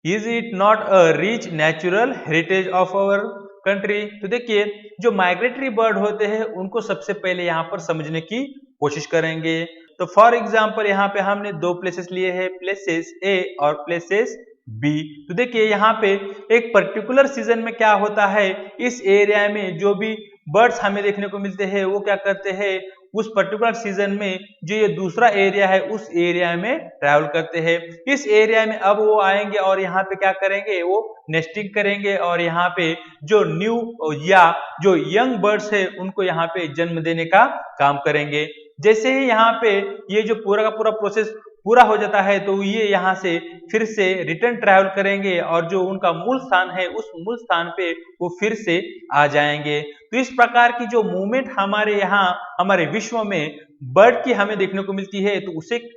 Is it not a rich natural heritage of our country? तो देखिए जो migratory bird होते हैं उनको सबसे पहले यहाँ पर समझने की कोशिश करेंगे। तो फॉर एग्जाम्पल यहाँ पे हमने दो प्लेसेस लिए हैं, प्लेसेस ए और प्लेसेस बी। तो देखिए यहाँ पे एक पर्टिकुलर सीजन में क्या होता है, इस एरिया में जो भी बर्ड्स हमें देखने को मिलते हैं वो क्या करते हैं, उस पर्टिकुलर सीजन में जो ये दूसरा एरिया है उस एरिया में ट्रैवल करते हैं। इस एरिया में अब वो आएंगे और यहाँ पे क्या करेंगे, वो नेस्टिंग करेंगे और यहाँ पे जो न्यू या जो यंग बर्ड्स है उनको यहाँ पे जन्म देने का काम करेंगे। जैसे ही यहाँ पे ये जो पूरा का पूरा प्रोसेस पूरा हो जाता है तो ये यहाँ से फिर से रिटर्न ट्रैवल करेंगे और जो उनका मूल स्थान है उस मूल स्थान पे वो फिर से आ जाएंगे। तो इस प्रकार की जो मूवमेंट हमारे यहाँ हमारे विश्व में बर्ड की हमें देखने को मिलती है तो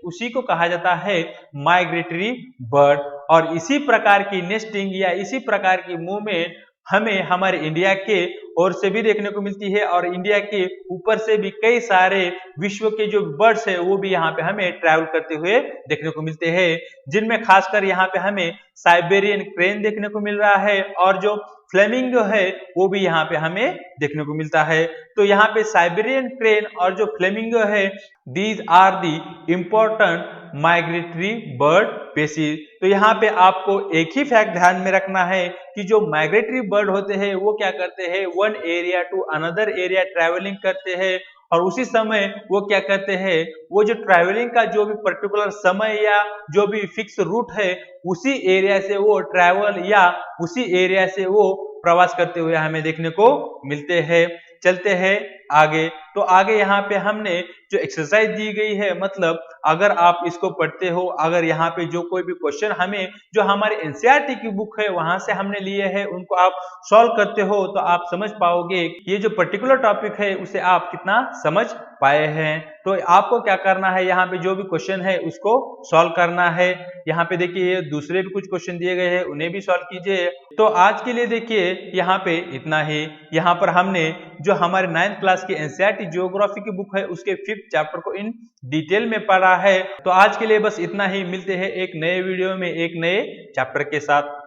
उसी को कहा जाता है माइग्रेटरी बर्ड। और इसी प्रकार की नेस्टिंग या इसी प्रकार की मूवमेंट हमें हमारे इंडिया के ओर से भी देखने को मिलती है, और इंडिया के ऊपर से भी कई सारे विश्व के जो बर्ड्स है वो भी यहाँ पे हमें ट्रैवल करते हुए देखने को मिलते हैं, जिनमें खासकर यहाँ पे हमें साइबेरियन क्रेन देखने को मिल रहा है और जो फ्लेमिंगो है वो भी यहाँ पे हमें देखने को मिलता है। तो यहाँ पे साइबेरियन क्रेन और जो फ्लेमिंगो है, these are the important migratory bird species. तो यहाँ पे आपको एक ही फैक्ट ध्यान में रखना है कि जो माइग्रेटरी बर्ड होते हैं वो क्या करते हैं, one area to another area travelling करते हैं, और उसी समय वो क्या करते हैं, वो जो ट्रैवलिंग का जो भी पर्टिकुलर समय या जो भी फिक्स रूट है उसी एरिया से वो ट्रैवल या उसी एरिया से वो प्रवास करते हुए हमें देखने को मिलते हैं। चलते हैं आगे। तो आगे यहाँ पे हमने जो एक्सरसाइज दी गई है, मतलब अगर आप इसको पढ़ते हो, अगर यहाँ पे जो कोई भी क्वेश्चन हमें जो हमारे एनसीईआरटी की बुक है वहां से हमने लिए हैं उनको आप सॉल्व करते हो तो आप समझ पाओगे ये जो पर्टिकुलर टॉपिक है उसे आप कितना समझ पाए हैं। तो आपको क्या करना है, यहाँ पे जो भी क्वेश्चन है उसको सॉल्व करना है। यहाँ पे देखिए दूसरे भी कुछ क्वेश्चन दिए गए हैं उन्हें भी सॉल्व कीजिए। तो आज के लिए देखिए यहाँ पे इतना ही। यहाँ पर हमने जो हमारे 9th क्लास की एनसीईआरटी ज्योग्राफी की बुक है उसके 5th चैप्टर को इन डिटेल में पढ़ा है। तो आज के लिए बस इतना ही, मिलते हैं एक नए वीडियो में एक नए चैप्टर के साथ।